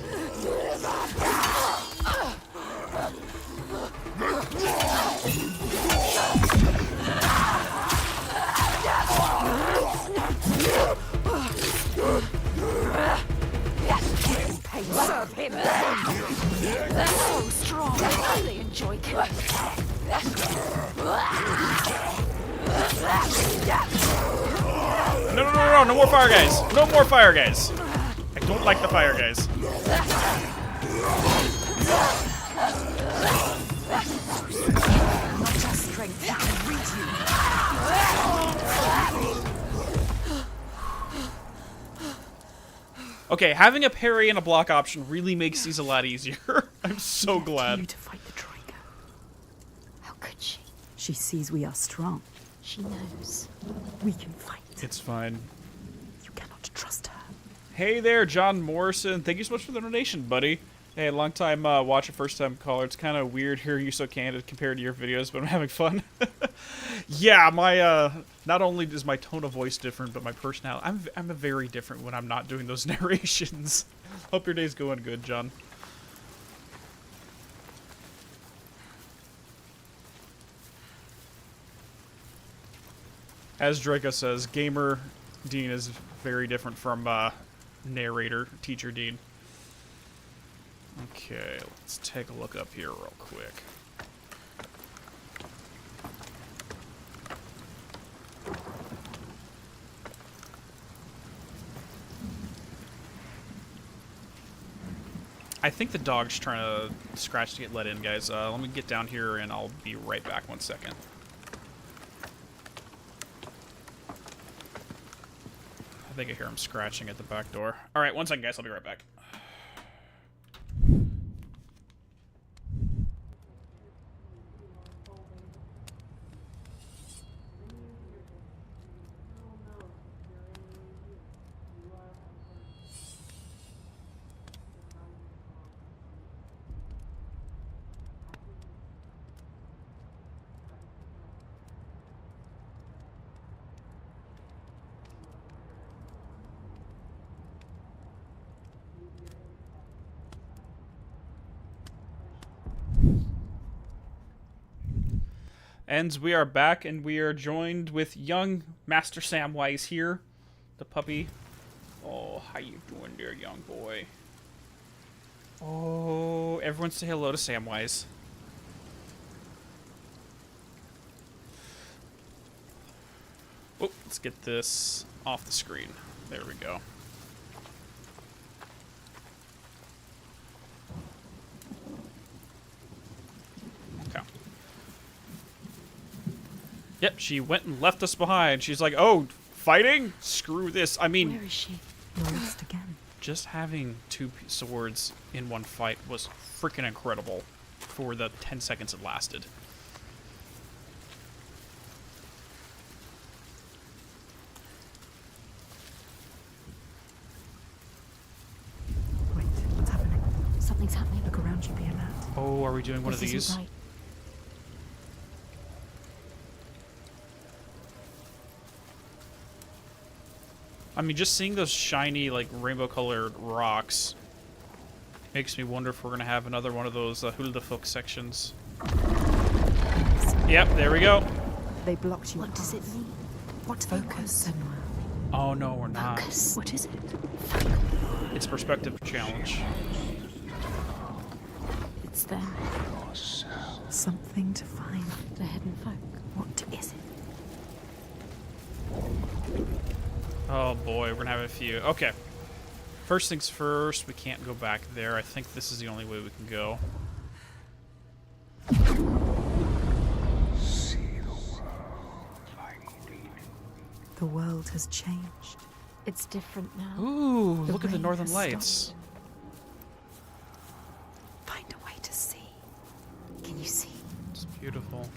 Serve him. They're so strong. They enjoy killing. No more fire guys. No more fire guys. I don't like the fire, guys. Not just strength that can reach you. Okay, having a parry and a block option really makes these a lot easier. I'm so You glad. to fight the Troika. How could she? She sees we are strong. She knows. We can fight. It's fine. You cannot trust her. Hey there, John Morrison. Thank you so much for the donation, buddy. Hey, long time watcher, first time caller. It's kind of weird hearing you so candid compared to your videos, but I'm having fun. Yeah, my not only is my tone of voice different, but my personality. I'm very different when I'm not doing those narrations. Hope your day's going good, John. As Draco says, gamer Dean is very different from narrator teacher Dean. Okay, let's take a look up here real quick. I think the dog's trying to scratch to get let in, guys. Let me get down here and I'll be right back 1 second. I think I hear him scratching at the back door. Alright, 1 second, guys. I'll be right back. And we are back, and we are joined with young Master Samwise here, the puppy. Oh, how you doing there, young boy? Oh, everyone say hello to Samwise. Oh, let's get this off the screen. There we go. Okay. Yep, she went and left us behind. She's like, oh, fighting? Screw this. I mean... Where is she? Lost again. Just having two swords in one fight was freaking incredible for the 10 seconds it lasted. Wait, what's happening? Something's happening. Look around you, be alert. Oh, are we doing one of This these? isn't right. I mean, just seeing those shiny, like, rainbow-colored rocks makes me wonder if we're going to have another one of those Huldafolk sections. Yep, there we go. They blocked you. What does it mean? What do Focus, they want? Senua. Oh, no, we're not. Focus. What is it? It's perspective challenge. It's them. Something to find. The hidden folk. What is it? Oh boy, we're gonna have a few. Okay. First things first, we can't go back there. I think this is the only way we can go. The world has changed. It's different now. Ooh, The look at the rain northern has lights. Find a way to see. Can you see? It's beautiful.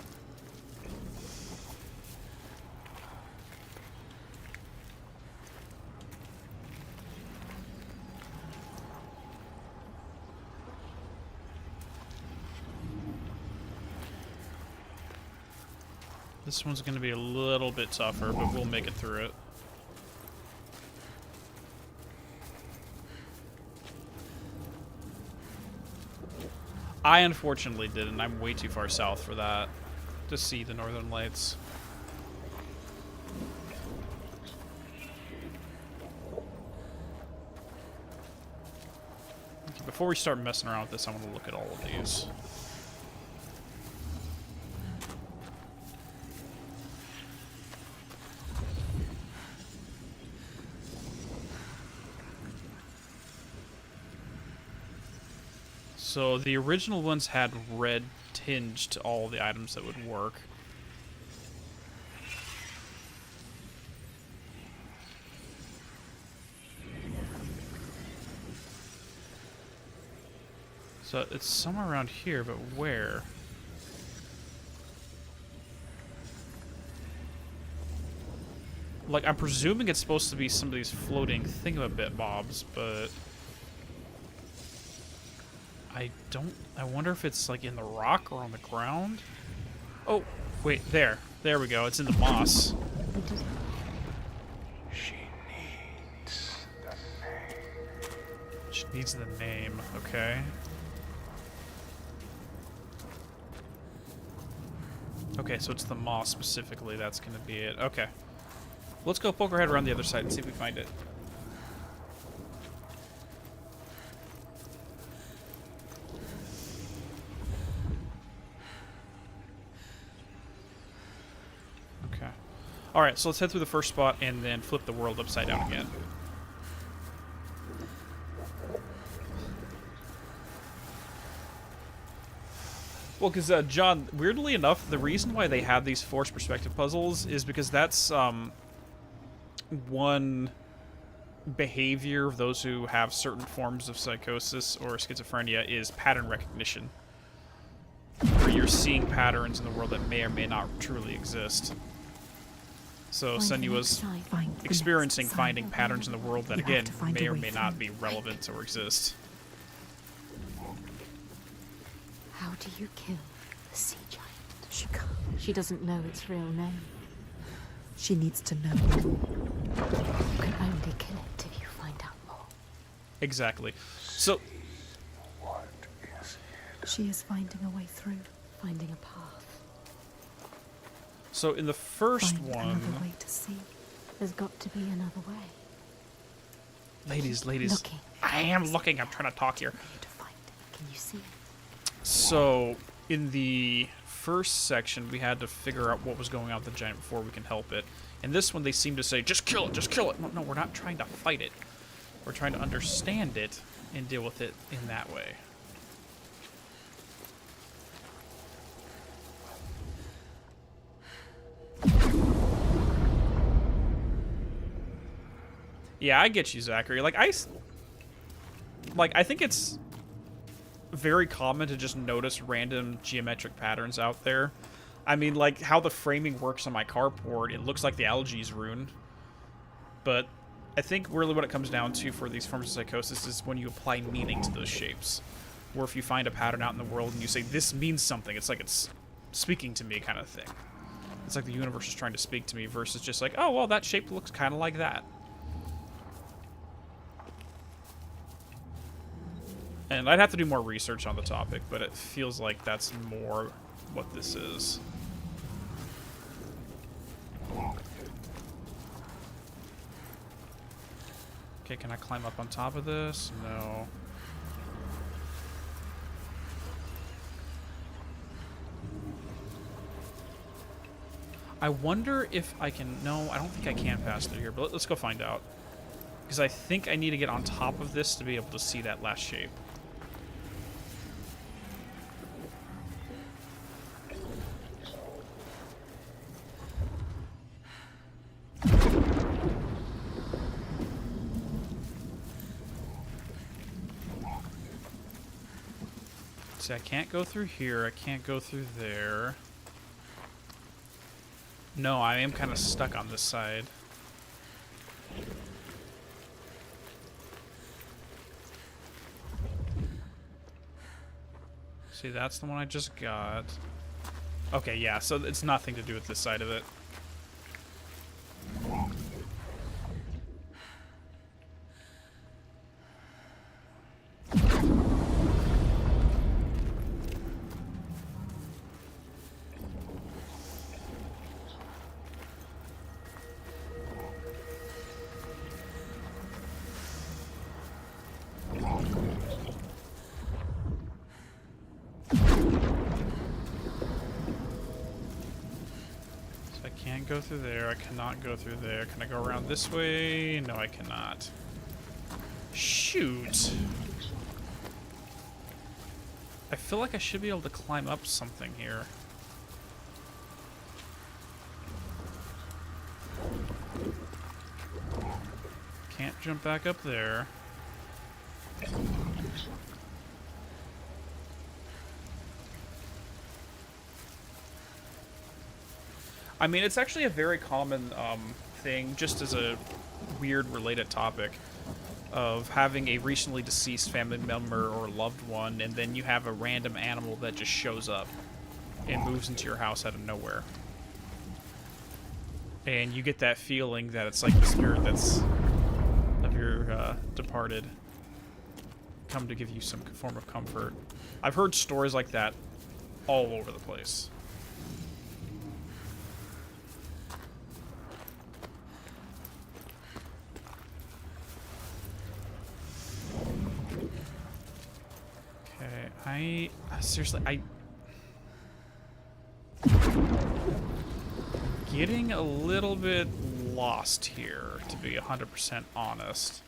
This one's going to be a little bit tougher, but we'll make it through it. I unfortunately didn't. I'm way too far south for that to see the northern lights. Okay, before we start messing around with this, I want to look at all of these. So the original ones had red tinge to all the items that would work. So it's somewhere around here, but where? Like, I'm presuming it's supposed to be some of these floating thingamabit-bobs, but I wonder if it's, like, in the rock or on the ground? Oh, wait, there. There we go. It's in the moss. She needs the name. She needs the name, okay. Okay, so it's the moss specifically. That's going to be it. Okay. Let's go poke our head around the other side and see if we find it. Okay. Alright, so let's head through the first spot and then flip the world upside down again. Well, because, John, weirdly enough, the reason why they have these forced perspective puzzles is because that's, one behavior of those who have certain forms of psychosis or schizophrenia is pattern recognition. Where you're seeing patterns in the world that may or may not truly exist. So Senua's experiencing finding patterns in the world that, again, may or may not be relevant or exist. How do you kill the sea giant? She can't. She doesn't know its real name. She needs to know. You can only kill it if you find out more. Exactly. So she is finding a way through. Finding a path. So in the first one, another way to see. There's got to be another way. Ladies, Looking. I am looking. I'm trying to talk here. Can you see it? So in the first section, we had to figure out what was going on with the giant before we can help it. In this one, they seem to say, just kill it, just kill it. No, we're not trying to fight it. We're trying to understand it and deal with it in that way. Yeah, I get you, Zachary. Like, I think it's very common to just notice random geometric patterns out there. I mean, like, how the framing works on my carport, it looks like the algae's rune. But I think really what it comes down to for these forms of psychosis is when you apply meaning to those shapes. Or if you find a pattern out in the world and you say, this means something, it's like it's speaking to me kind of thing. It's like the universe is trying to speak to me versus just like, oh, well, that shape looks kind of like that. And I'd have to do more research on the topic, but it feels like that's more what this is. Okay, can I climb up on top of this? No. I wonder if I can... No, I don't think I can pass through here, but let's go find out. Because I think I need to get on top of this to be able to see that last shape. See, I can't go through here. I can't go through there. No, I am kind of stuck on this side. See, that's the one I just got. Okay, yeah, so it's nothing to do with this side of it. Go through there. I cannot go through there. Can I go around this way? No, I cannot. Shoot. I feel like I should be able to climb up something here. Can't jump back up there. I mean, it's actually a very common thing, just as a weird related topic, of having a recently deceased family member or loved one, and then you have a random animal that just shows up and moves into your house out of nowhere. And you get that feeling that it's like the spirit that's of your departed come to give you some form of comfort. I've heard stories like that all over the place. Okay, seriously, getting a little bit lost here, to be 100% honest.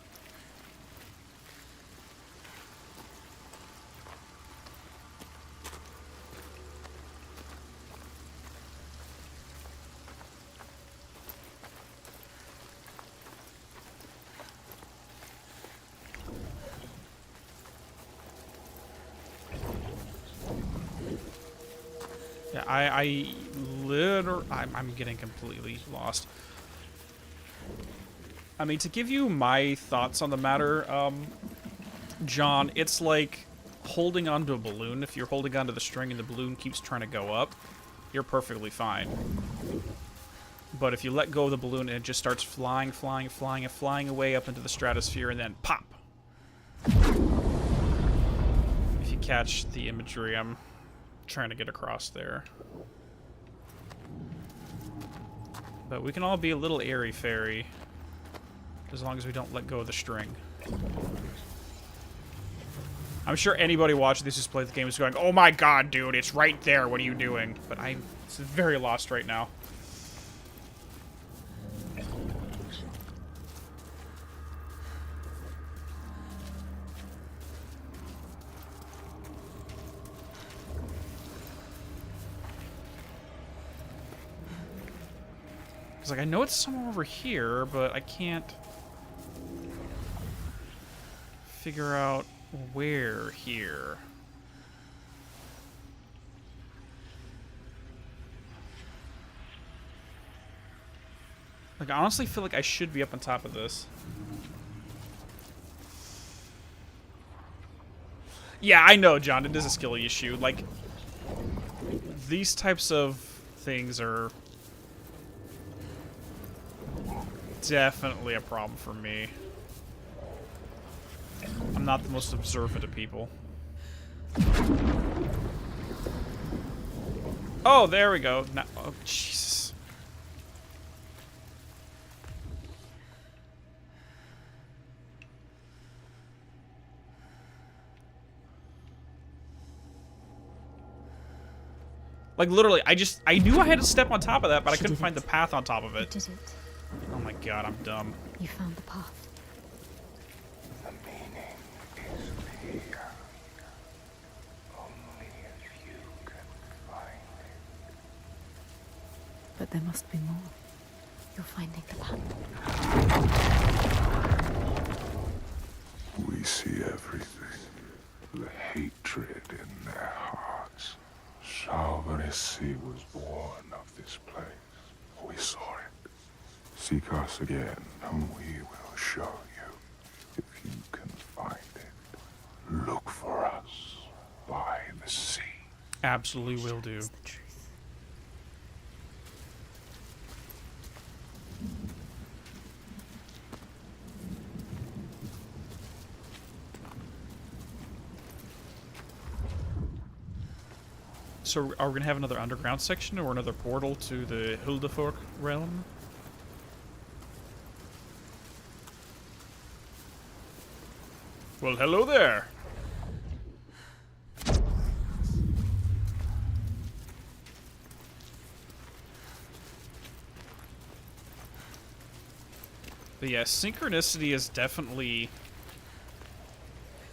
Yeah, I'm getting completely lost. I mean, to give you my thoughts on the matter, John, it's like holding onto a balloon. If you're holding onto the string and the balloon keeps trying to go up, you're perfectly fine. But if you let go of the balloon and it just starts flying away up into the stratosphere and then pop. If you catch the imagery I'm trying to get across there. But we can all be a little airy-fairy as long as we don't let go of the string. I'm sure anybody watching this who's played the game is going, "Oh my god, dude, it's right there, what are you doing?" But I'm very lost right now. It's like, I know it's somewhere over here, but I can't figure out where here. Like, I honestly feel like I should be up on top of this. Yeah, I know, John, it is a skill issue. Like, these types of things are definitely a problem for me. I'm not the most observant of people. Oh, there we go. Now, oh, Jesus. Like, literally, I knew I had to step on top of that, but I couldn't find the path on top of it. You did it. Oh my god, I'm dumb. You found the path. The meaning is here. Only if you can find it. But there must be more. You're finding the path. We see everything. The hatred in their hearts. Salvaresi was born of this place. We saw it. Seek us again, and we will show you. If you can find it, look for us by the sea. Absolutely will do. That's the truth. So, are we gonna have another underground section or another portal to the Hildefork realm? Well, hello there. But yeah, synchronicity is definitely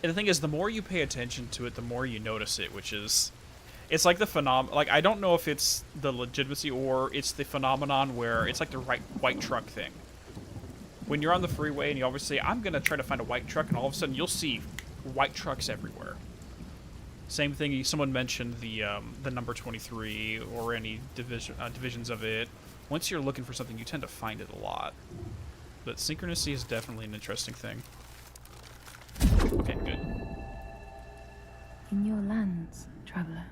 And the thing is, the more you pay attention to it, the more you notice it, which is... It's like the like, I don't know if it's the legitimacy or it's the phenomenon where it's like the white truck thing. When you're on the freeway and you always say, I'm going to try to find a white truck, and all of a sudden you'll see white trucks everywhere. Same thing, someone mentioned the number 23 or any divisions of it. Once you're looking for something, you tend to find it a lot. But synchronicity is definitely an interesting thing. Okay, good. In your lands, traveler,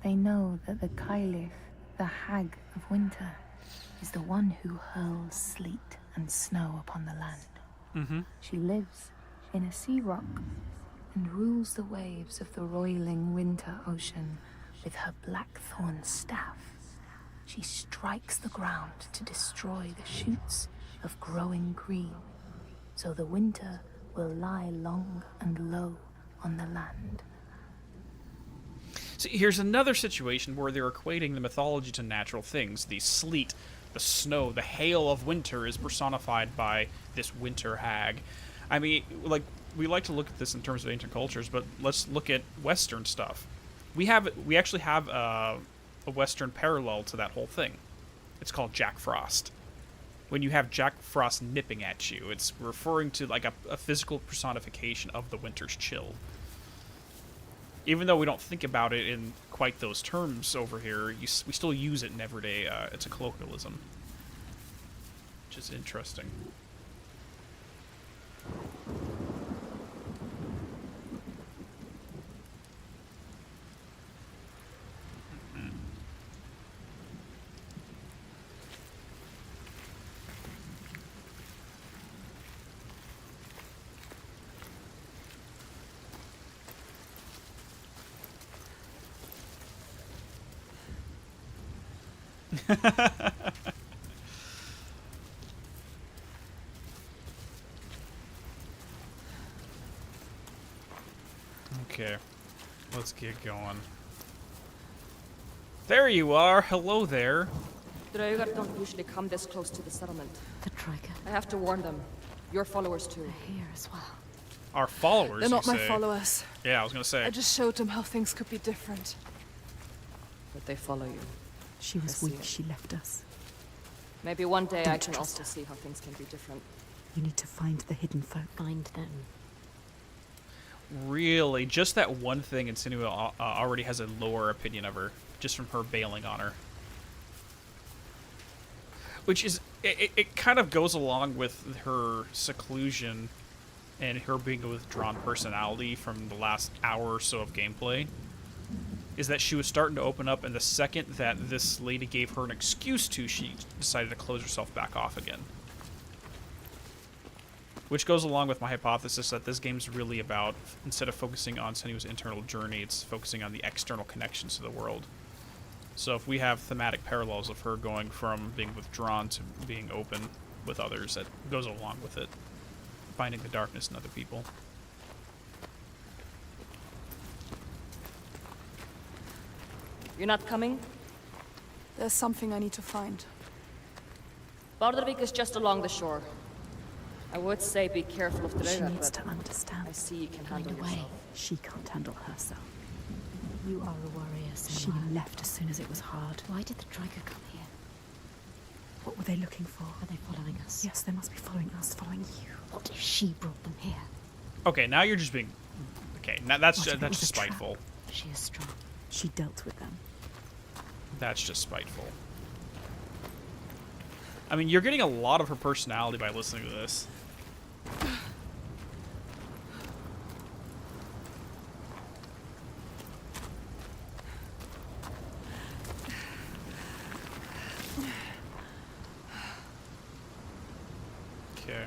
they know that the Caliph, the Hag of Winter, is the one who hurls sleet and snow upon the land. Mm-hmm. She lives in a sea rock and rules the waves of the roiling winter ocean with her blackthorn staff. She strikes the ground to destroy the shoots of growing green, so the winter will lie long and low on the land. See, here's another situation where they're equating the mythology to natural things. The sleet, the snow, the hail of winter is personified by this winter hag. I mean, like, we like to look at this in terms of ancient cultures, but let's look at Western stuff. We actually have a Western parallel to that whole thing. It's called Jack Frost. When you have Jack Frost nipping at you, it's referring to like a physical personification of the winter's chill. Even though we don't think about it in quite those terms over here, we still use it in everyday. It's a colloquialism, which is interesting. Okay, let's get going. There you are. Hello there. Draugar don't usually come this close to the settlement. The Trigger. I have to warn them. Your followers too. They're here as well. Our followers, They're not you my say? followers. Yeah, I was gonna say. I just showed them how things could be different. But they follow you. She was weak. She left us. Maybe one day I Don't can trust also see how things can be different. You need to find the hidden folk. Find them. Really, just that one thing, and Senua already has a lower opinion of her, just from her bailing on her. Which is, it kind of goes along with her seclusion and her being a withdrawn personality from the last hour or so of gameplay. Is that she was starting to open up, and the second that this lady gave her an excuse to, she decided to close herself back off again. Which goes along with my hypothesis that this game's really about, instead of focusing on Senua's internal journey, it's focusing on the external connections to the world. So if we have thematic parallels of her going from being withdrawn to being open with others, that goes along with it. Finding the darkness in other people. You're not coming? There's something I need to find. Bardavik is just along the shore. I would say be careful of She Draugar, needs but to understand. I see you can Find handle a way. yourself. She can't handle herself. You are a warrior, She Senua. left as soon as it was hard. Why did the Trigger come here? What were they looking for? Are they following us? Yes, they must be following us, following you. What if she brought them here? Okay, now you're just being... Okay, now that's What if it that's was just a trap? spiteful. She is strong. She dealt with them. That's just spiteful. I mean, you're getting a lot of her personality by listening to this. Okay.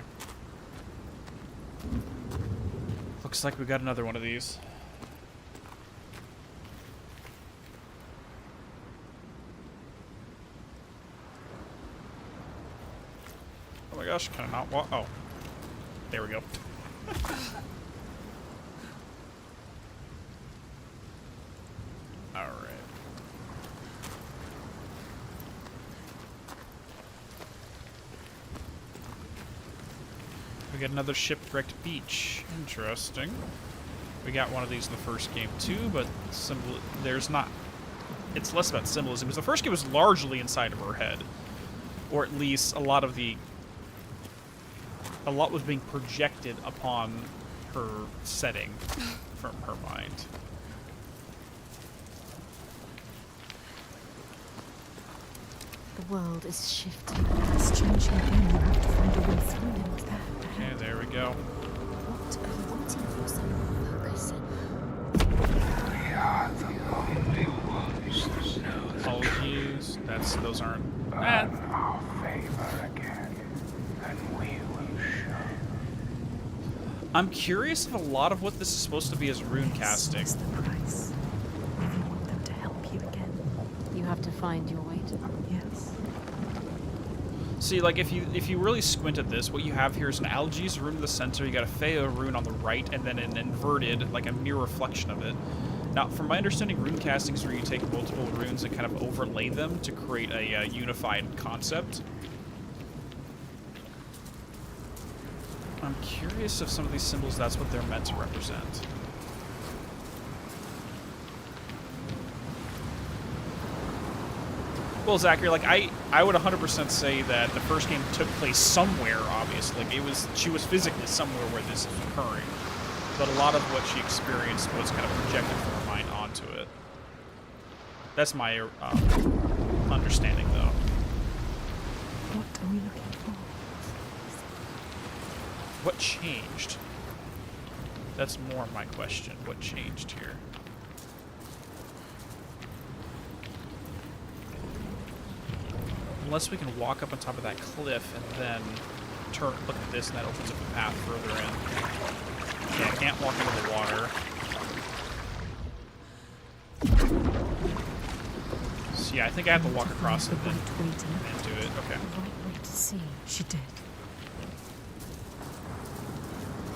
Looks like we got another one of these. Oh my gosh, can I not walk? Oh. There we go. Alright. We We got another shipwrecked beach. Interesting. We got one of these in the first game too, but there's not. It's less about symbolism because the first game was largely inside of her head, or at least a lot was being projected upon her setting from her mind. The world is shifting. Strangely, again, you have to find a way through it. Okay, there we go. What are you waiting for, Senua? Focus. We are the only ones that know the Apologies. Those aren't. Earn our favor again, and we will show. I'm curious if a lot of what this is supposed to be is rune casting. What's the price? If you want them to help you again. You have to find your way to them. Yes. See, like, if you really squint at this, what you have here is an Algi's rune in the center, you got a Feo rune on the right, and then an inverted, like a mirror reflection of it. Now, from my understanding, rune casting is where you take multiple runes and kind of overlay them to create a unified concept. I'm curious if some of these symbols, that's what they're meant to represent. Well, Zachary, like, I would 100% say that the first game took place somewhere, obviously. Like, she was physically somewhere where this is occurring. But a lot of what she experienced was kind of projected from her mind onto it. That's my understanding, though. What are we looking for? What changed? That's more my question. What changed here? Unless we can walk up on top of that cliff and then look at this, and that opens up a path further in. Okay, I can't walk into the water. So yeah, I think I have to walk across it and do it. Okay. The right way to see. She did.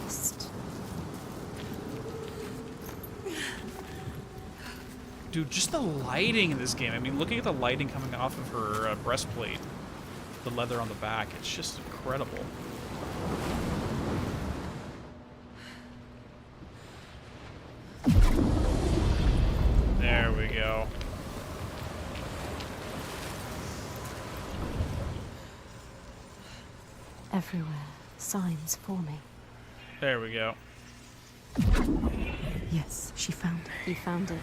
Mist. Dude, just the lighting in this game. I mean, looking at the lighting coming off of her breastplate, the leather on the back, it's just incredible. There we go. Everywhere, signs forming. There we go. Yes, she found it. He found it.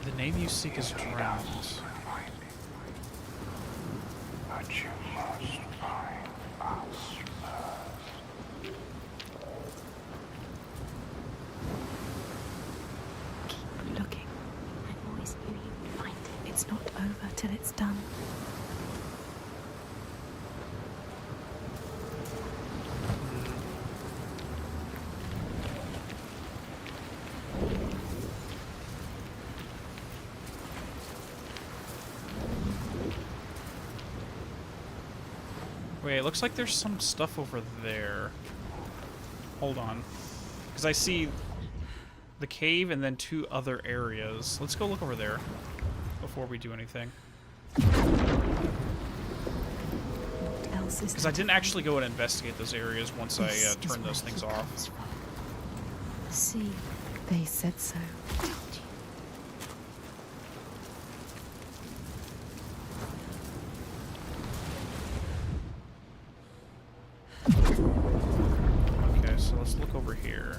The name you seek is drowned. But you must find us first. Keep looking. I always knew you'd find it. It's not over till it's done. Wait, it looks like there's some stuff over there. Hold on. Because I see the cave and then two other areas. Let's go look over there before we do anything. What else is Because I didn't actually go and investigate those areas once I turned those things off. See, they said so. Okay, so let's look over here.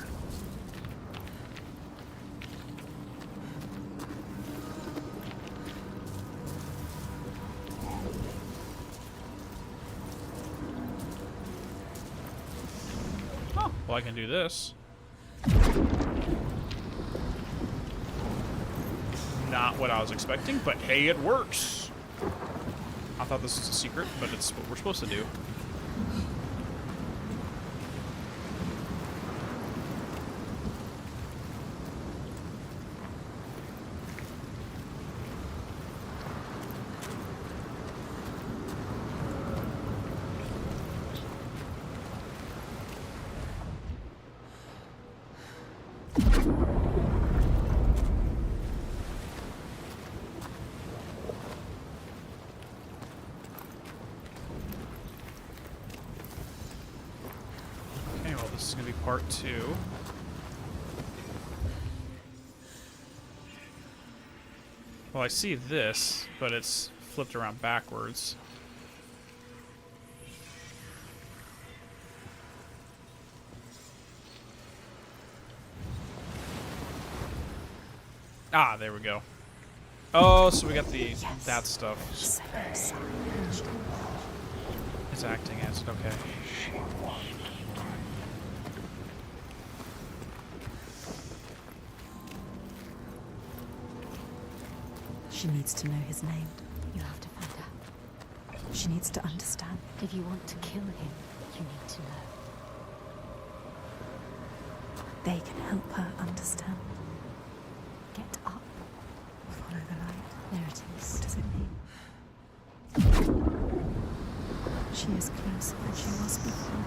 Oh, well, I can do this. Not what I was expecting, but hey, it works. I thought this was a secret, but it's what we're supposed to do. part 2. Well, I see this, but it's flipped around backwards. Ah, there we go. Oh, so we got the that stuff. It's acting as okay. She needs to know his name. You have to find out. She needs to understand. If you want to kill him, you need to know. They can help her understand. Get up. Follow the light. There it is. What does it mean? She is closer than she was before.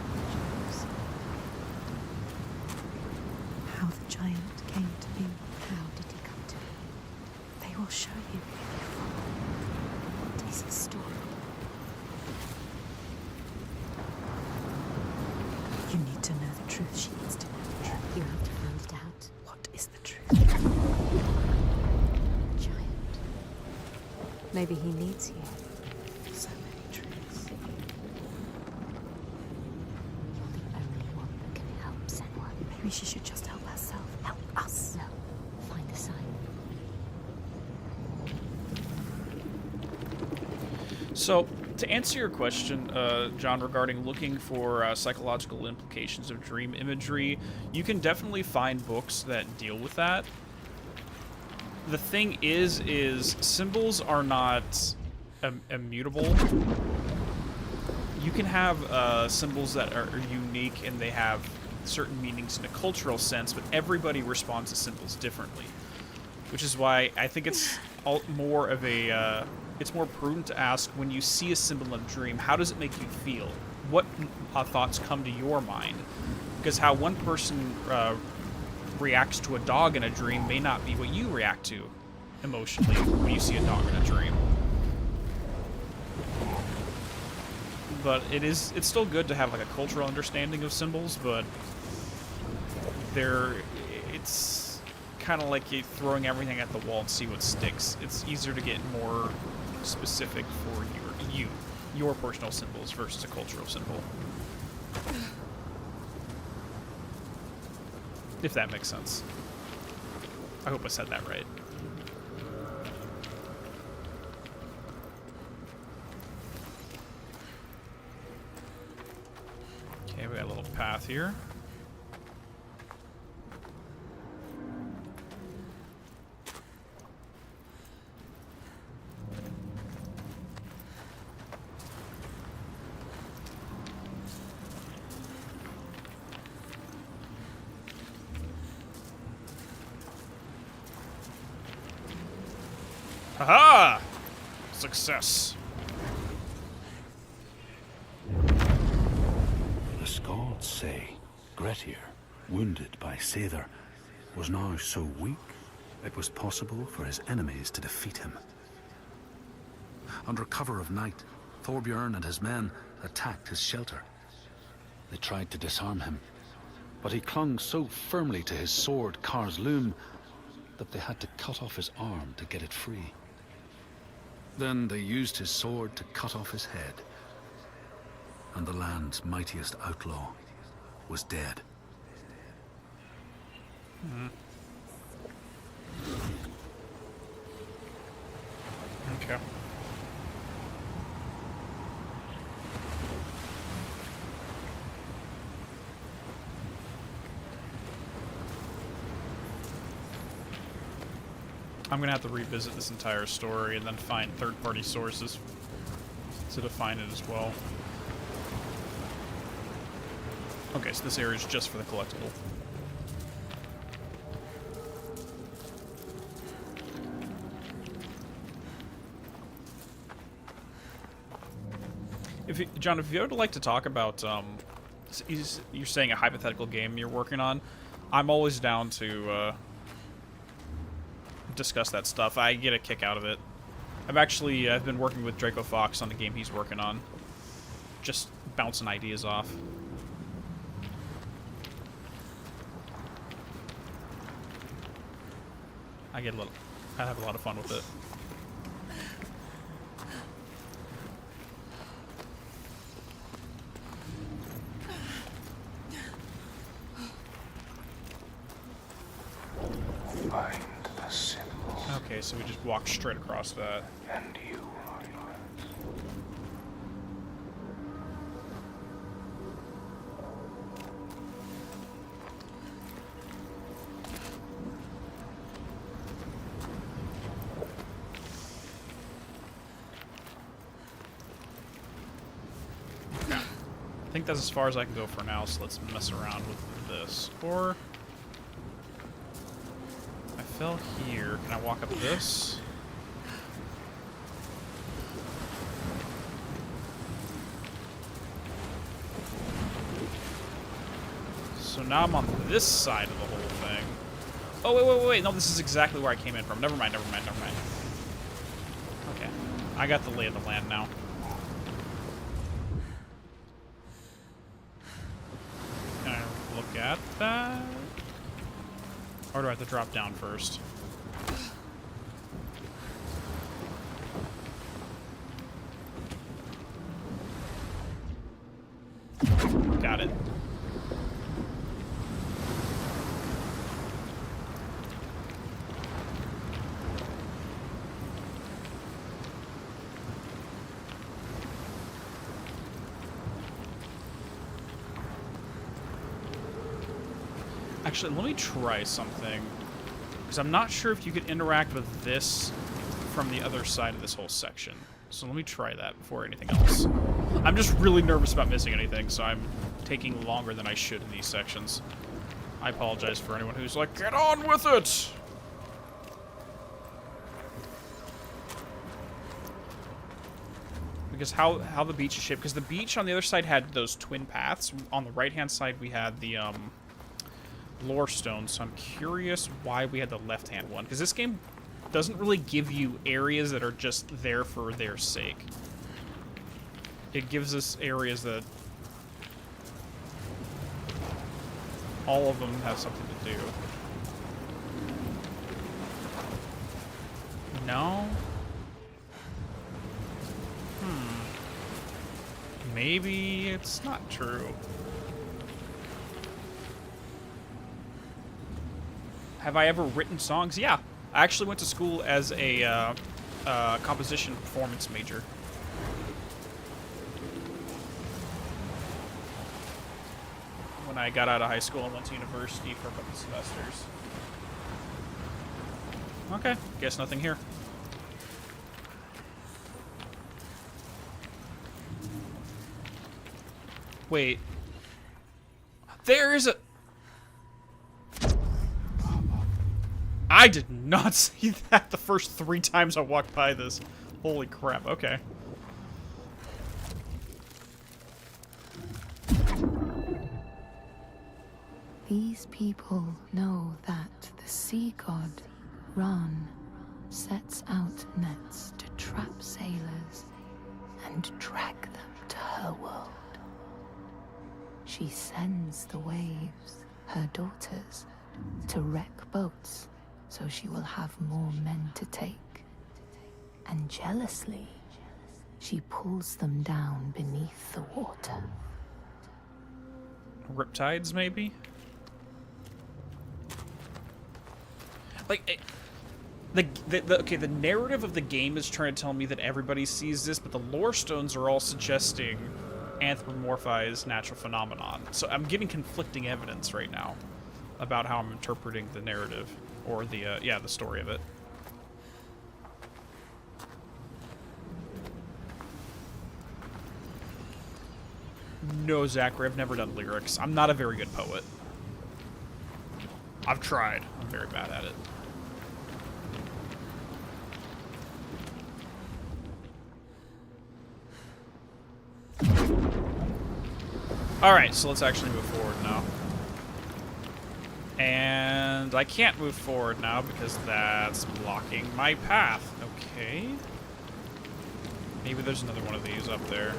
How the giant came to be. How did he come to be? They will show you if you follow. What is his story? You need to know the truth. She needs to know the truth. You have to find it out. What is the truth? Giant. Maybe he needs you. So many truths. You're the only one that can help Senua. Maybe she should just help herself. Help us. No. Find the sign. So, to answer your question, John, regarding looking for psychological implications of dream imagery, you can definitely find books that deal with that. The thing is symbols are not immutable. You can have symbols that are unique and they have certain meanings in a cultural sense, but everybody responds to symbols differently. Which is why I think it's more of a... it's more prudent to ask, when you see a symbol in a dream, how does it make you feel? What thoughts come to your mind? Because how one person reacts to a dog in a dream may not be what you react to emotionally when you see a dog in a dream. But it's still good to have like a cultural understanding of symbols, but it's kind of like you throwing everything at the wall and see what sticks. It's easier to get more specific for your personal symbols versus a cultural symbol. If that makes sense. I hope I said that right. Okay, we got a little path here. Haha! Success. The Skalds say Grettir, wounded by Seidr, was now so weak it was possible for his enemies to defeat him. Under cover of night, Thorbjorn and his men attacked his shelter. They tried to disarm him, but he clung so firmly to his sword, Kar's Loom, that they had to cut off his arm to get it free. Then they used his sword to cut off his head, and the land's mightiest outlaw was dead. Okay. I'm gonna have to revisit this entire story and then find third-party sources to define it as well. Okay, so this area is just for the collectible. John, if you would like to talk about, you're saying a hypothetical game you're working on, I'm always down to discuss that stuff. I get a kick out of it. I've been working with Draco Fox on the game he's working on, just bouncing ideas off. I have a lot of fun with it. Find the symbol. Okay, so we just walk straight across that. And you are yours. I think that's as far as I can go for now, so let's mess around with this. Or I fell here. Can I walk up this? So now I'm on this side of the whole thing. Oh, wait. No, this is exactly where I came in from. Never mind. Okay. I got the lay of the land now. Can I look at that? Or do I have to drop down first? Got it. Actually, let me try something. Because I'm not sure if you could interact with this from the other side of this whole section. So let me try that before anything else. I'm just really nervous about missing anything, so I'm taking longer than I should in these sections. I apologize for anyone who's like, get on with it! Because how the beach is shaped, because the beach on the other side had those twin paths. On the right-hand side, we had the, lore stone, so I'm curious why we had the left-hand one. Because this game doesn't really give you areas that are just there for their sake. It gives us areas that all of them have something to do. No? Maybe it's not true. Have I ever written songs? Yeah. I actually went to school as a composition performance major. When I got out of high school and went to university for a couple semesters. Okay, guess nothing here. Wait. There is a... I did not see that the first 3 times I walked by this. Holy crap, okay. These people know that the sea god, Ran, sets out nets to trap sailors and drag them to her world. She sends the waves, her daughters, to wreck boats so she will have more men to take. And jealously, she pulls them down beneath the water. Riptides, maybe? Like, the narrative of the game is trying to tell me that everybody sees this, but the lore stones are all suggesting anthropomorphized natural phenomenon. So I'm getting conflicting evidence right now about how I'm interpreting the narrative, or the the story of it. No, Zachary, I've never done lyrics. I'm not a very good poet. I've tried. I'm very bad at it. Alright, so let's actually move forward now. And I can't move forward now because that's blocking my path. Okay. Maybe there's another one of these up there.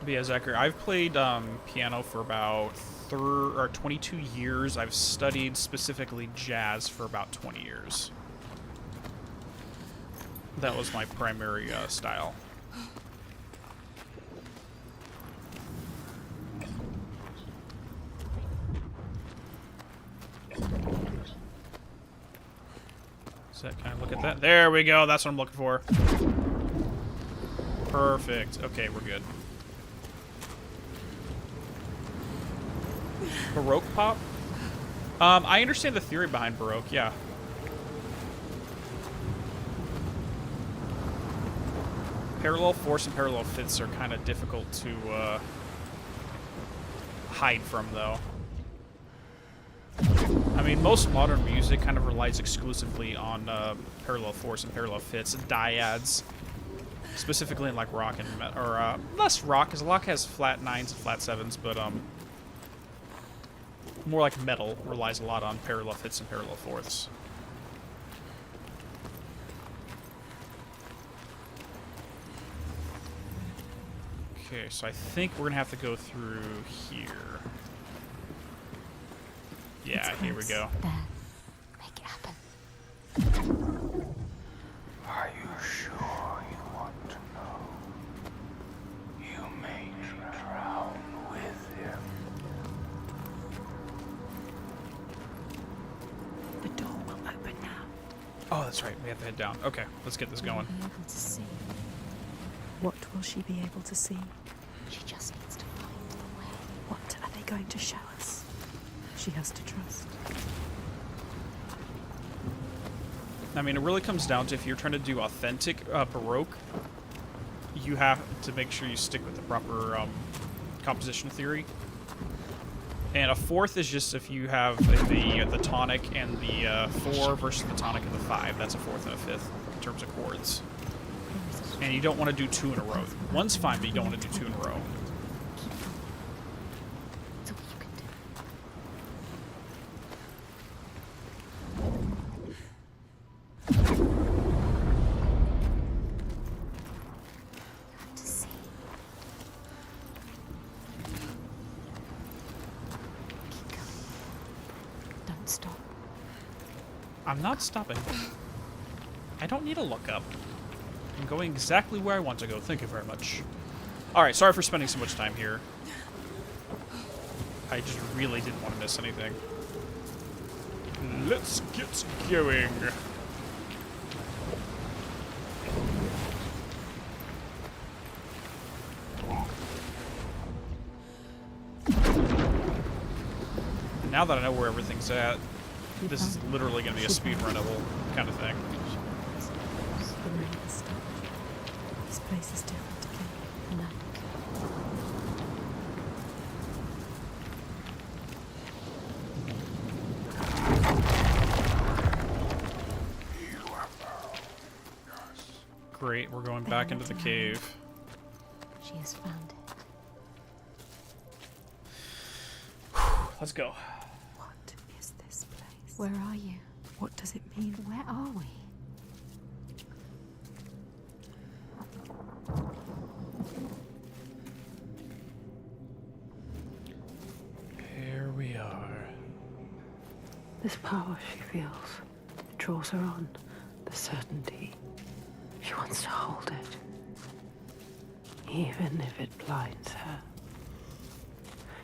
But yeah, Zachary, I've played piano for about 22 years. I've studied specifically jazz for about 20 years. That was my primary style. So can I look at that? There we go. That's what I'm looking for. Perfect. Okay, we're good. Baroque pop? I understand the theory behind Baroque, yeah. Parallel fourths and parallel fifths are kind of difficult to hide from, though. I mean, most modern music kind of relies exclusively on parallel fourths and parallel fifths and dyads, specifically in like rock and or less rock, because rock has flat nines and flat sevens, but more like metal relies a lot on parallel fifths and parallel fourths. Okay, so I think we're gonna have to go through here. Yeah, here we go. There. Make it happen. Are you sure you want to know? You may drown with him. The door will open now. Oh, that's right. We have to head down. Okay, let's get this going. Be able to see. What will she be able to see? She just needs to find the way. What are they going to show us? She has to trust. I mean, it really comes down to if you're trying to do authentic Baroque, you have to make sure you stick with the proper composition theory. And a fourth is just if you have the tonic and the 4 versus the tonic and the 5. That's a fourth and a fifth in terms of chords. And you don't want to do 2 in a row. One's fine, but you don't want to do 2 in a row. It's all you can do. You have to see. Keep going. Don't stop. I'm not stopping. I don't need to look up. I'm going exactly where I want to go. Thank you very much. Alright, sorry for spending so much time here. I just really didn't want to miss anything. Let's get going. Now that I know where everything's at, this is literally going to be a speedrunnable kind of thing. This place is different again. Great, we're going back into the cave. She has found it. Let's go. What is this place? Where are you? What does it mean? Where are we? Here we are. This power she feels, it draws her on. The certainty. She wants to hold it. Even if it blinds her.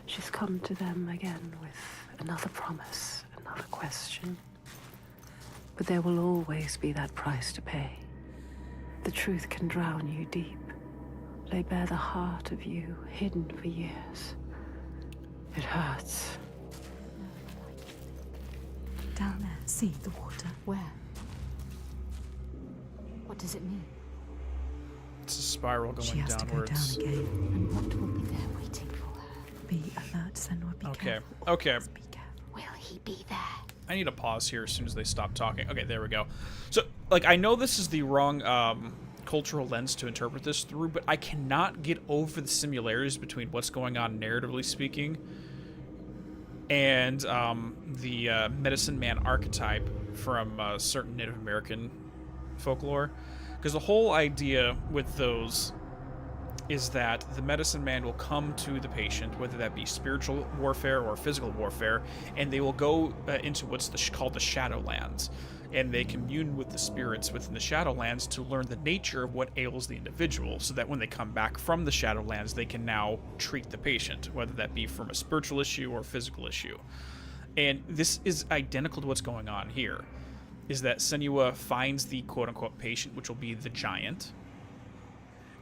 She's come to them again with another promise, another question. But there will always be that price to pay. The truth can drown you deep. Lay bare the heart of you, hidden for years. It hurts. Down there, see the water. Where? What does it mean? It's a spiral going She has downwards. to go down again. And what will be there waiting for her? Be alert, Senua. Be careful. Okay. Always be careful. Will he be there? I need to pause here as soon as they stop talking. Okay, there we go. So, like, I know this is the wrong cultural lens to interpret this through, but I cannot get over the similarities between what's going on narratively speaking and the medicine man archetype from certain Native American folklore. Because the whole idea with those is that the medicine man will come to the patient, whether that be spiritual warfare or physical warfare, and they will go into what's called the Shadowlands, and they commune with the spirits within the Shadowlands to learn the nature of what ails the individual, so that when they come back from the Shadowlands, they can now treat the patient, whether that be from a spiritual issue or physical issue. And this is identical to what's going on here, is that Senua finds the quote-unquote patient, which will be the giant,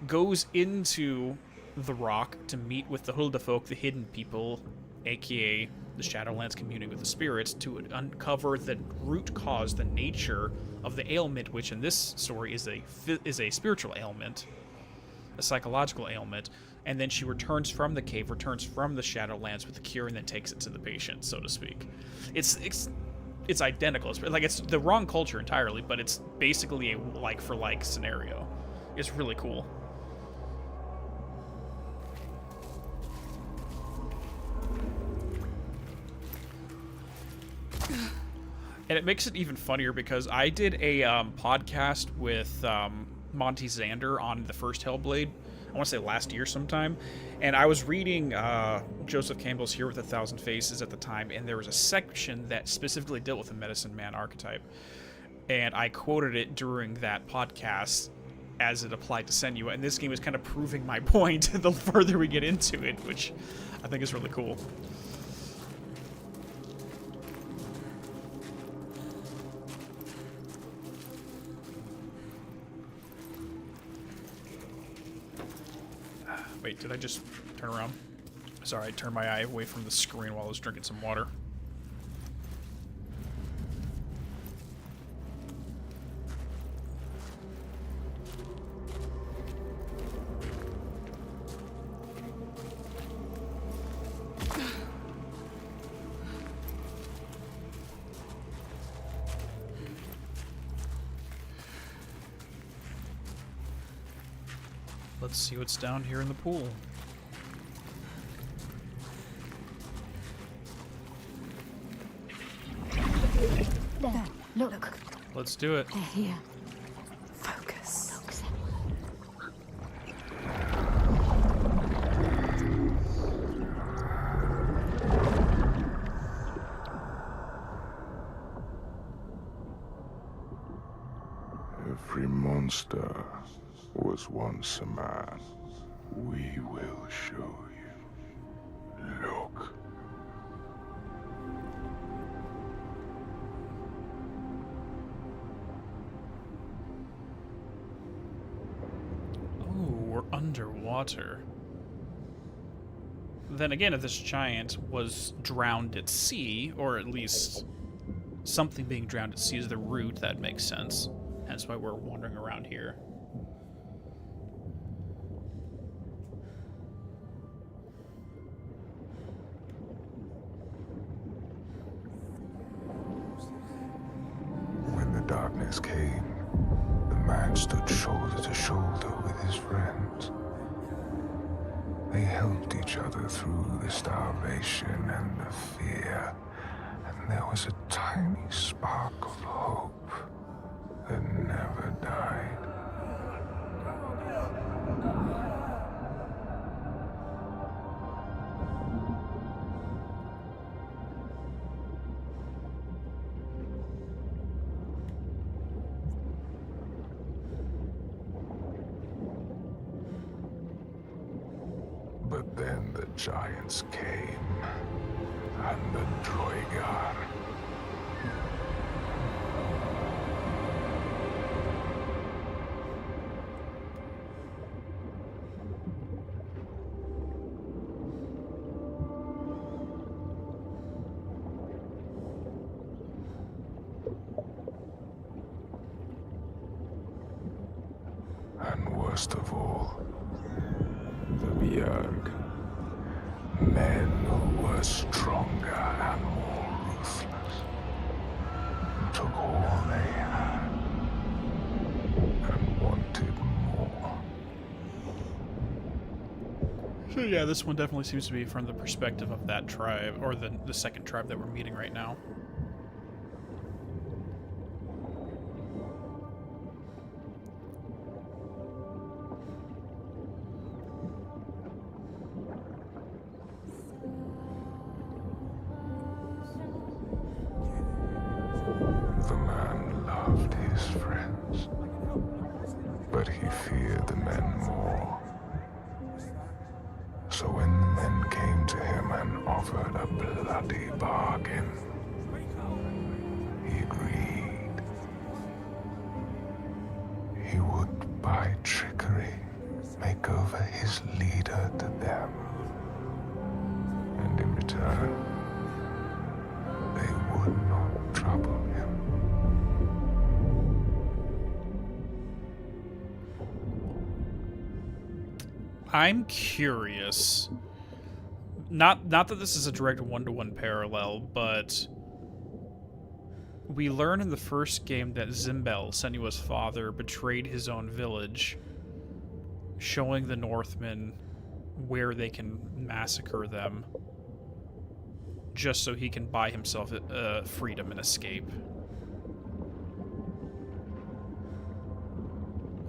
goes into the rock to meet with the Huldafolk, the hidden people, aka the Shadowlands communing with the spirits, to uncover the root cause, the nature of the ailment, which in this story is a spiritual ailment, a psychological ailment, and then she returns from the cave, returns from the Shadowlands with the cure, and then takes it to the patient, so to speak. It's identical. It's the wrong culture entirely, but it's basically a like-for-like scenario. It's really cool. And it makes it even funnier because I did a podcast with Monty Xander on the first Hellblade, I want to say last year sometime, and I was reading Joseph Campbell's Here with a Thousand Faces at the time, and there was a section that specifically dealt with the medicine man archetype, and I quoted it during that podcast as it applied to Senua, and this game is kind of proving my point the further we get into it, which I think is really cool. Wait, did I just turn around? Sorry, I turned my eye away from the screen while I was drinking some water. Let's see what's down here in the pool. There, look. Let's do it. They're here. Focus. Every monster was once a man. We will show you. Look. Oh, we're underwater. Then again, if this giant was drowned at sea, or at least something being drowned at sea is the root, that makes sense. That's why we're wandering around here. When the darkness came, the man stood shoulder to shoulder with his friends. They helped each other through the starvation and the fear, and there was a tiny spark of hope that never died. But then the giants came, and the Droigar. And worst of all, the Bjerg. Men who were stronger and more ruthless, took all they had and wanted more. So yeah, this one definitely seems to be from the perspective of that tribe, or the second tribe that we're meeting right now. loved his friends, but he feared the men more. So when the men came to him and offered a bloody bargain, he agreed. He would, by trickery, make over his leader to them. And in return, they would not trouble him. I'm curious. Not that this is a direct one-to-one parallel, but we learn in the first game that Zimbel, Senua's father, betrayed his own village, showing the Northmen where they can massacre them, just so he can buy himself freedom and escape.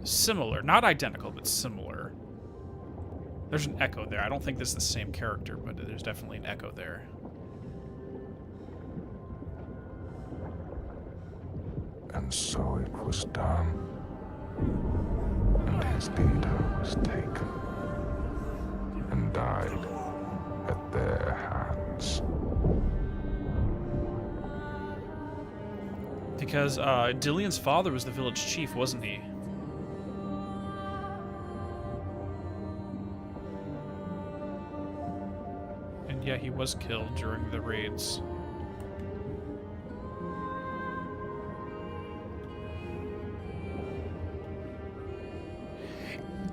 Similar, not identical, but similar. There's an echo there. I don't think this is the same character, but there's definitely an echo there. And so it was done. And his leader was taken and died at their hands. Because Dillion's father was the village chief, wasn't he? And yeah, he was killed during the raids.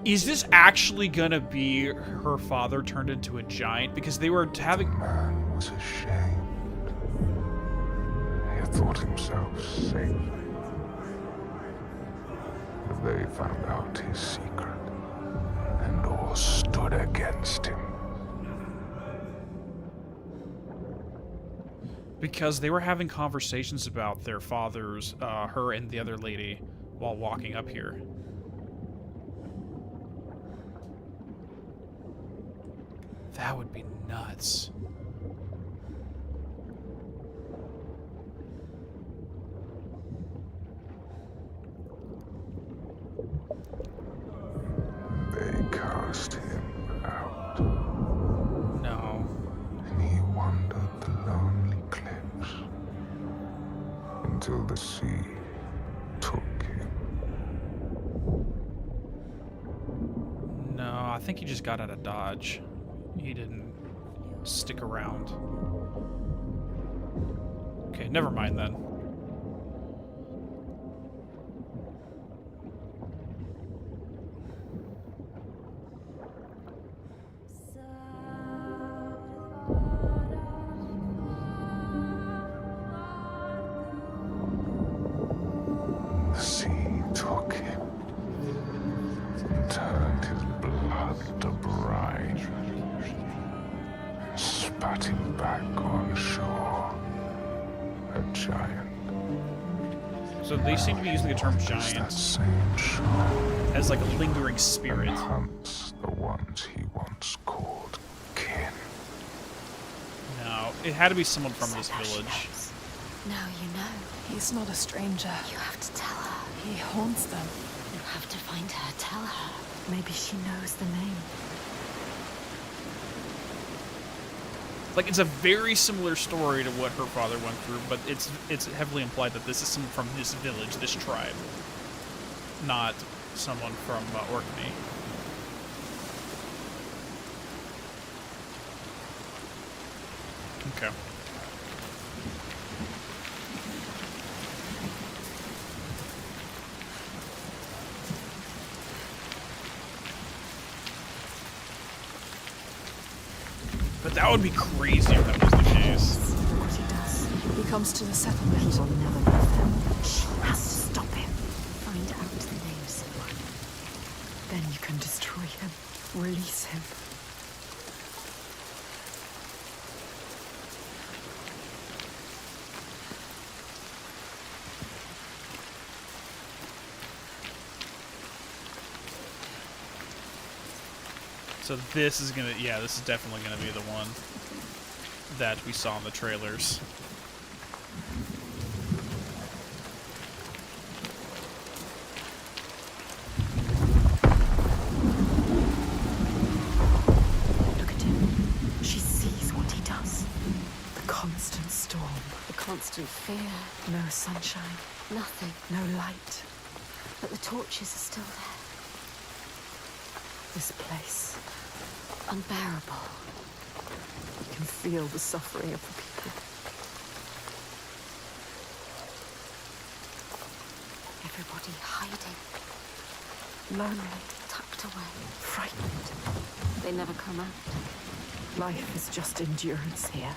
Is this actually gonna be her father turned into a giant? Because they were having... The man was ashamed. He had thought himself safe. But they found out his secret, and all stood against him. Because they were having conversations about their fathers, her and the other lady, while walking up here. That would be nuts. They cast him out. No. And he wandered the lonely cliffs until the sea took him. No, I think he just got out of Dodge. He didn't stick around. Okay, never mind then. The sea took him and turned his blood to brine, and spat him back on shore, a giant. So they seem to be using the term giant That same shore as like a lingering spirit. and hunts the ones he once called kin. No, it had to be someone from this Now she village. knows. Now you know. He's not a stranger. You have to tell her. He haunts them. You have to find her. Tell her. Maybe she knows the name. Like, it's a very similar story to what her father went through, but it's heavily implied that this is someone from this village, this tribe, not someone from Orkney. Okay. But that would be crazy if that was the case. Look what he does. He comes to the settlement. He will never leave them. She has to stop him. Find out the name, Senua. Then you can destroy him. Release him. So this is gonna, yeah, this is definitely gonna be the one that we saw in the trailers. fear. No sunshine. Nothing. No light. But the torches are still there. This place. Unbearable. You can feel the suffering of the people. Everybody hiding. Lonely. Tucked away. Frightened. They never come out. Life is just endurance here.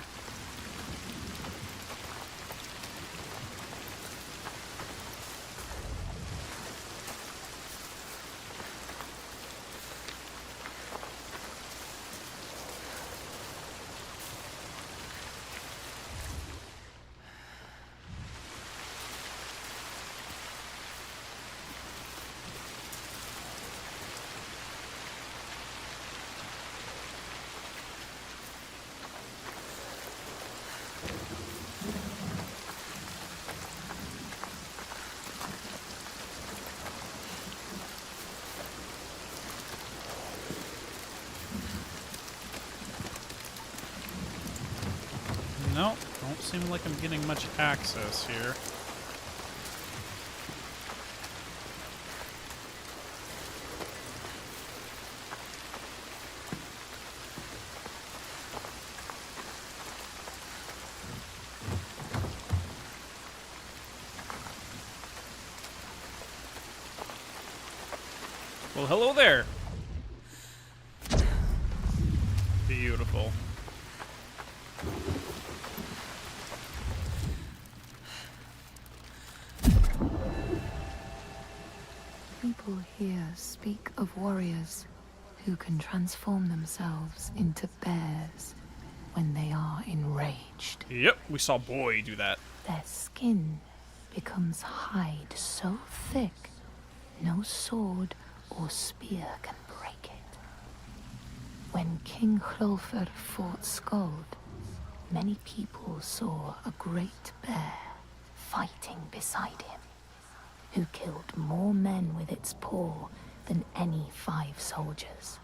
No, don't seem like I'm getting much access here. Well, hello there. Beautiful. People here speak of warriors who can transform themselves into bears when they are enraged. Yep, we saw Boy do that. Their skin becomes hide so thick, no sword or spear can break it. When King Hrolfr fought Skuld, many people saw a great bear fighting beside him, who killed more men with its paw than any 5 soldiers.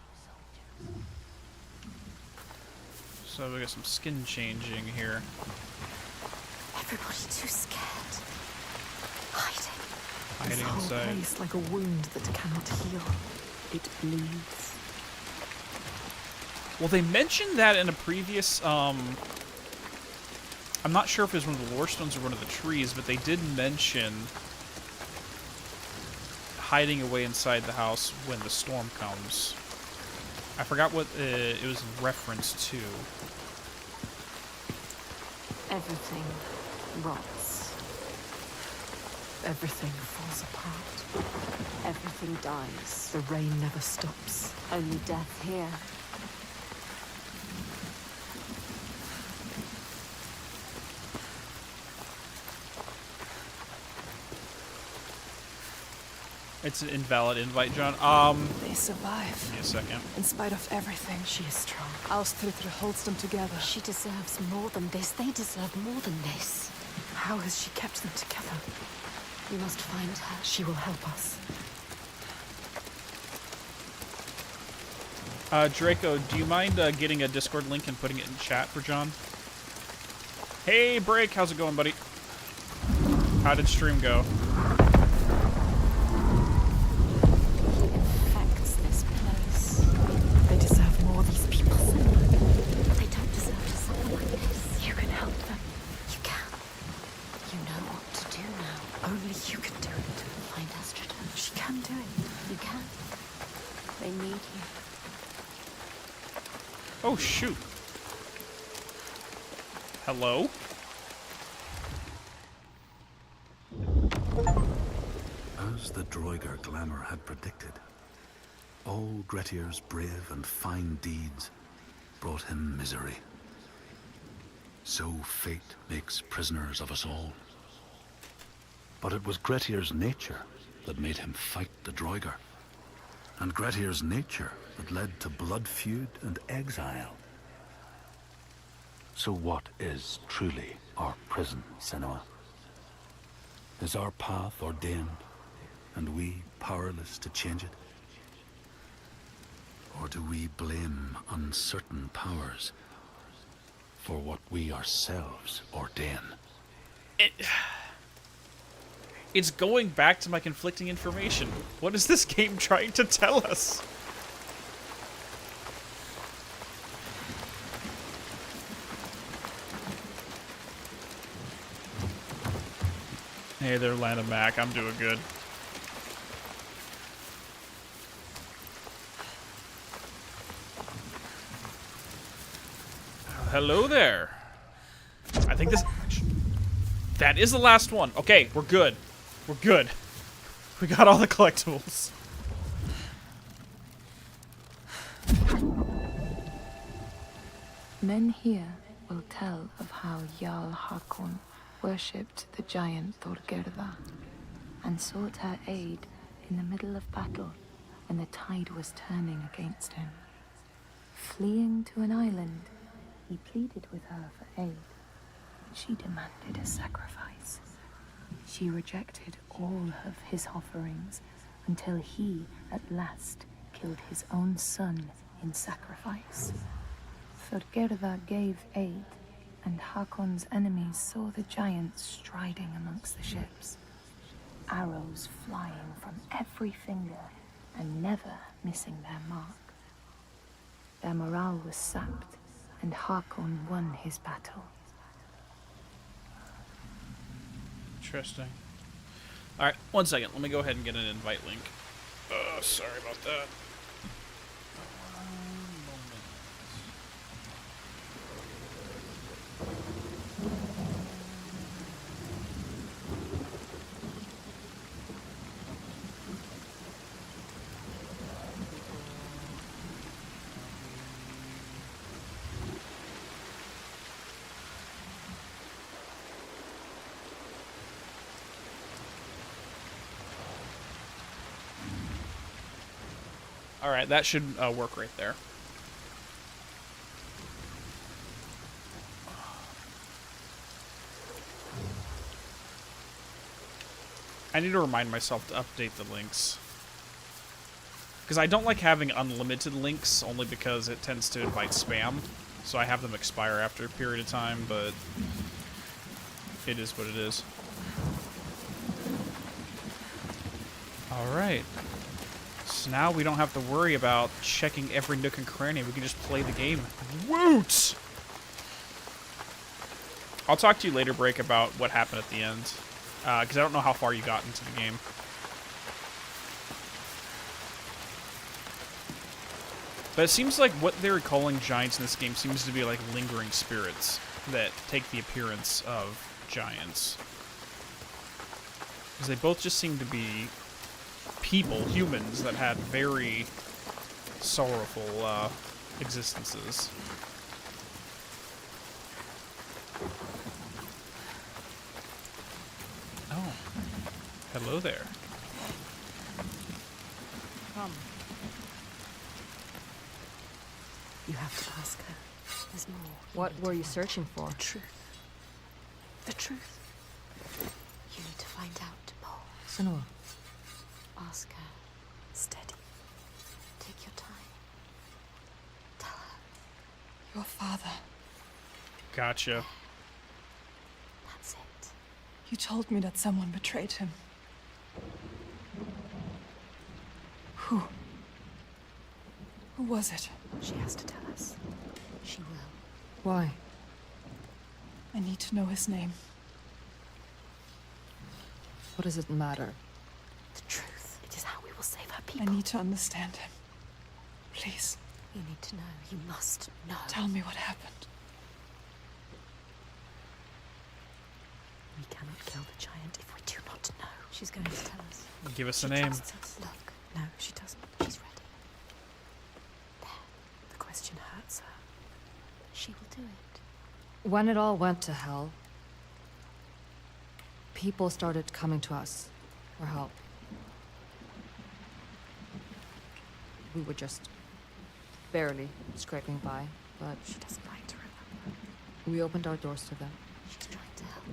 So we got some skin changing here. Everybody too scared. Hiding. Hiding This whole inside. place like a wound that cannot heal. It bleeds. Well, they mentioned that in a previous, I'm not sure if it was one of the lore stones or one of the trees, but they did mention hiding away inside the house when the storm comes. I forgot what it was in reference to. Everything rots. Everything falls apart. Everything dies. The rain never stops. Only death here. It's an invalid invite, John. They survive. Give me a second. In spite of everything. She is strong. Ástríðr holds them together. She deserves more than this. They deserve more than this. How has she kept them together? We must find her. She will help us. Draco, do you mind getting a Discord link and putting it in chat for John? Hey, Break, how's it going, buddy? How did stream go? Infects this place. They deserve more, these people. They don't deserve to suffer like this. You can help them. You can. You know what to do now. Only you can do it. Find Astrida. She can do it. You can. They need you. Oh, shoot. Hello? As the Droiger glamour had predicted, all Grettir's brave and fine deeds brought him misery. So fate makes prisoners of us all. But it was Grettir's nature that made him fight the Droiger, and Grettir's nature that led to blood feud and exile. So what is truly our prison, Senua? Is our path ordained, and we powerless to change it? Or do we blame uncertain powers for what we ourselves ordain? It's going back to my conflicting information. What is this game trying to tell us? Hey there, Lana Mac. I'm doing good. Hello there. I think this... That is the last one. Okay, we're good. We're good. We got all the collectibles. Men here will tell of how Jarl Hakon worshipped the giant Thorgerða and sought her aid in the middle of battle when the tide was turning against him. Fleeing to an island, he pleaded with her for aid. She demanded a sacrifice. She rejected all of his offerings until he, at last, killed his own son in sacrifice. Thorgerða gave aid, and Hakon's enemies saw the giant striding amongst the ships, arrows flying from every finger and never missing their mark. Their morale was sapped, and Hakon won his battle. Interesting. Alright, 1 second. Let me go ahead and get an invite link. Sorry about that. Alright, that should work right there. I need to remind myself to update the links. Because I don't like having unlimited links, only because it tends to invite spam. So I have them expire after a period of time, but it is what it is. Alright. So now we don't have to worry about checking every nook and cranny. We can just play the game. Woot! I'll talk to you later, Break, about what happened at the end. Because I don't know how far you got into the game. But it seems like what they're calling giants in this game seems to be like lingering spirits that take the appearance of giants. Because they both just seem to be people, humans, that had very sorrowful existences. Oh. Hello there. Come. You have to ask her. There's more. What were you searching for? The truth. The truth. You need to find out more. Senua. Ask her. Steady. Take your time. Tell her. Your father. Gotcha. That's it. You told me that someone betrayed him. Who? Who was it? She has to tell us. She will. Why? I need to know his name. What does it matter? The truth. It is how we will save our people. I need to understand him. Please. You need to know. You must know. Tell me what happened. We cannot kill the giant if we do not know. She's going to tell us. Give us a She name. trusts us. Look. No, she doesn't. She's ready. There. The question hurts her. She will do it. When it all went to hell, people started coming to us for help. We were just barely scraping by, but She doesn't like to remember. we opened our doors to them. She's trying to help.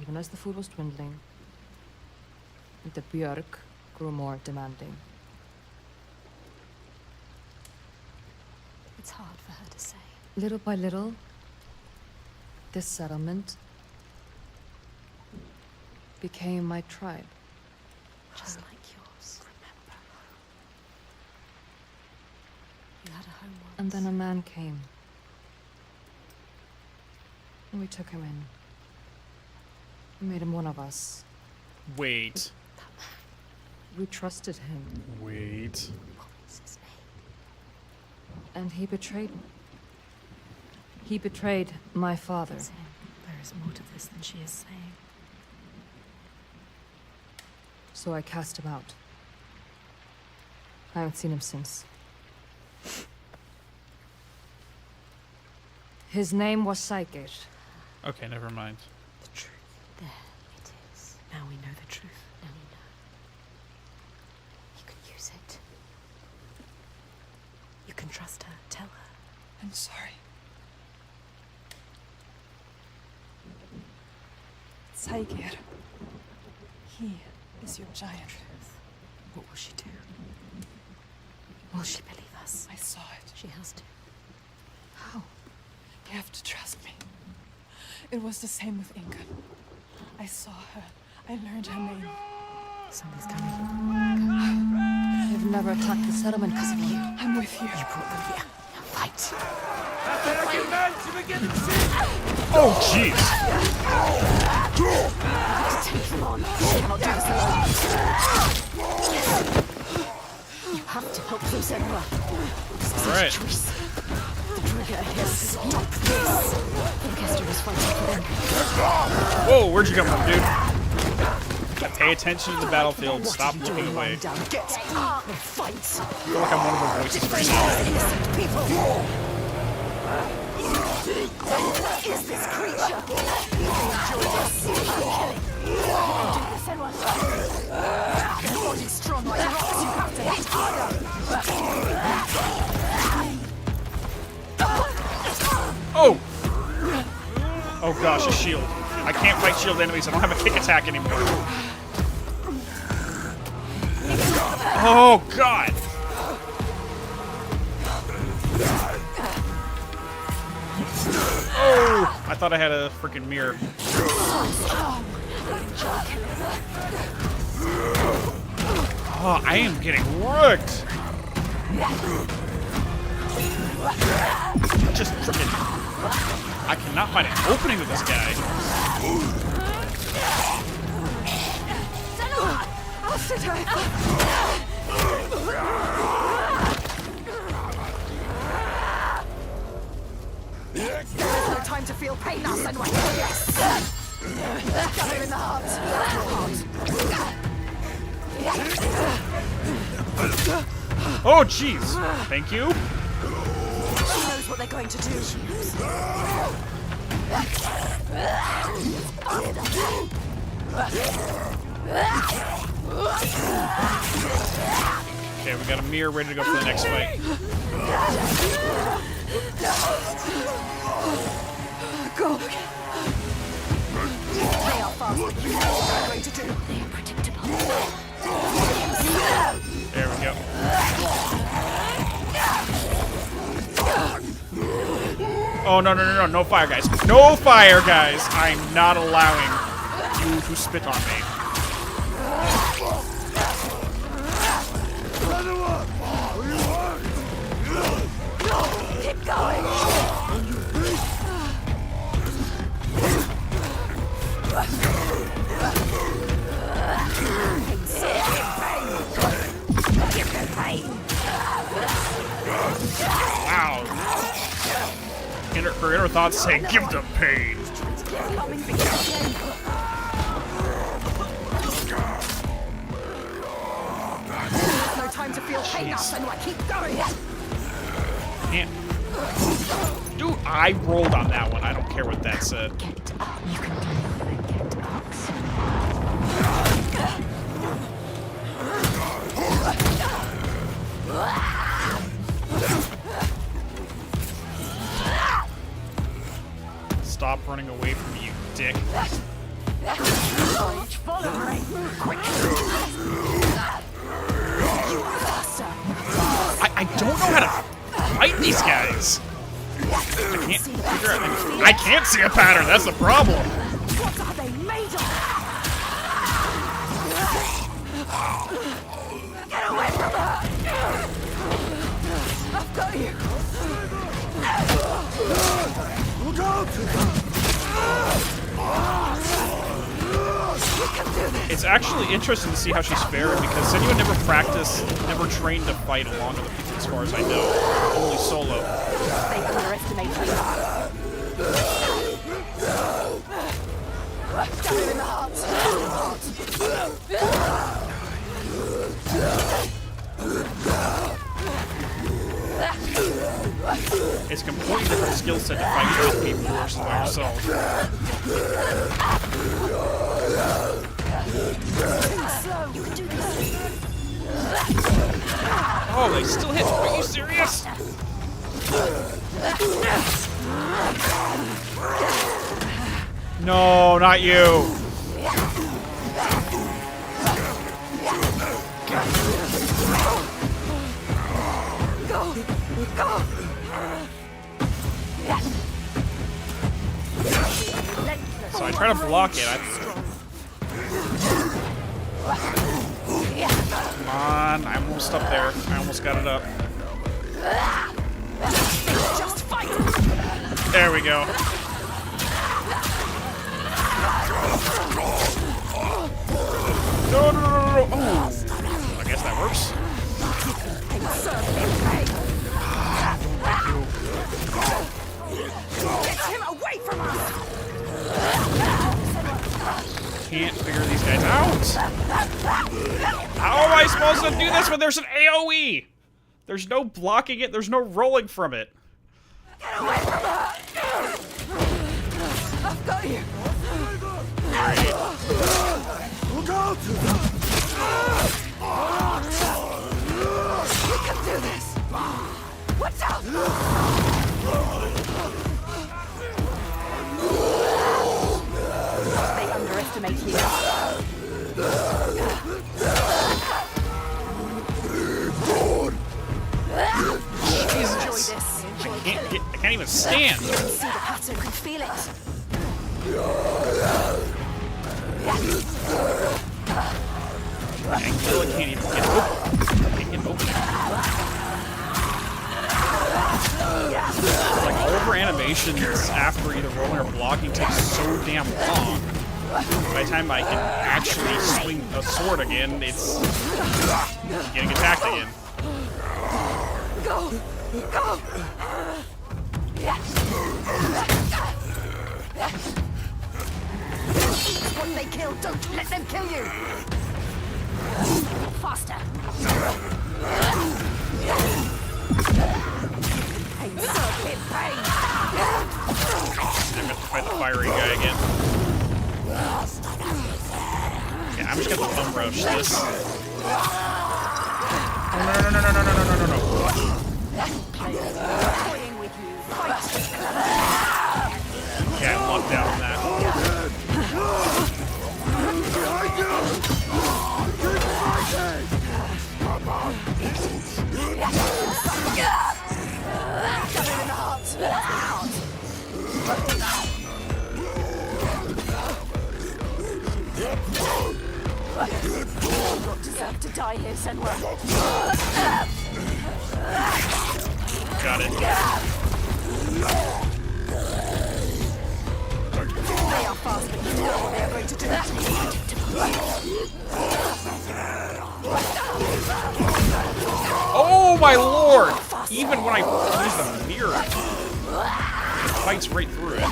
Even as the food was dwindling, and the Björk grew more demanding. It's hard for her to say. Little by little, this settlement became my tribe. Just like yours, remember? You had a home once. And then a man came. And we took him in. We made him one of us. Wait. We trusted him. Wait. What was his name? And he betrayed me. He betrayed my father. It's him. There is more to this than she is saying. So I cast him out. I haven't seen him since. His name was Saga. Okay, never mind. The truth. There it is. Now we know the truth. Now we know. You can use it. You can trust her. Tell her. I'm sorry. Saigir. He is your giant. What will she do? Will she believe us? I saw it. She has to. How? You have to trust me. It was the same with Inga. I saw her. I learned her name. Something's coming. They've never attacked the settlement because of you. I'm with you. You brought them here. Now fight. Oh, jeez. Take them on. She cannot do this alone. You have to help them, Senua. This is a choice. The trigger here. Stop this. Orchestra is fighting for them. Whoa, where'd you come from, dude? Pay attention to the battlefield. Stop looking away. Get up and fight. I feel like I'm one of the voices right now. Innocent people. What is this creature? They enjoy this. Killing. Do this, Senua. Their body's strong like rocks. You have to hit harder. Oh! Oh gosh, a shield. I can't fight shield enemies. I don't have a kick attack anymore. Oh god! Oh! I thought I had a freaking mirror. Oh, I am getting wrecked! Just freaking... I cannot find an opening with this guy. I'll sit her. There's no time to feel pain now, Senua. Yes! Got her in the heart. Oh, jeez. Thank you. She knows what they're going to do. Okay, we got a mirror ready to go for the next fight. Go. They are fast, but you know what they're going to do. They are predictable. There we go. Oh, no, no, no, no. No fire, guys. No fire, guys. I'm not allowing you to spit on me. Keep going. Wow. Her inner thoughts say, give them pain. No time to feel pain now, Senua. Keep going. Can't. Dude, I rolled on that one. I don't care what that said. Get up. You can do it. Get up, Stop running away from me, you dick. Follow me. Quick. I don't know how to fight these guys. I can't see a pattern. That's the problem. What are they made of? It's actually interesting to see how she's faring because Senua never practiced, never trained to fight along with other people as far as I know. Only solo. They underestimate you. Stab him in the heart. It's a completely different skill set to fight with people versus by yourself. You can do this. Oh, they still hit. Are you serious? No, not you. Go. Go. So I try to block it. Come on, I'm almost up there. I almost got it up. Just fight. There we go. No, no, no, no, no. Oh, I guess that works. Get him away from us. Can't figure these guys out. How am I supposed to do this when there's an AoE? There's no blocking it. There's no rolling from it. Get away from her. I've got you. Look out! We can do this. Watch out. They underestimate you. Enjoy this. I can't even stand. You can see the pattern, you can feel it. I still can't even get open. Can't get open. Like all of her animations after either rolling or blocking takes so damn long. By the time I can actually swing a sword again, it's getting attacked again. Go! Go! It's what they kill. Don't let them kill you. Faster. Pain, serpent, pain. I'm gonna fight the fiery guy again. Yeah, I'm just gonna bum rush this. Oh, no, no, no, no, no, no, no, no, no, no. Yeah, I'm locked out on that. You don't deserve to die here, Senua. Got it. They are fast, but you know what they are going to do. Oh my lord! Even when I use the mirror, it fights right through it.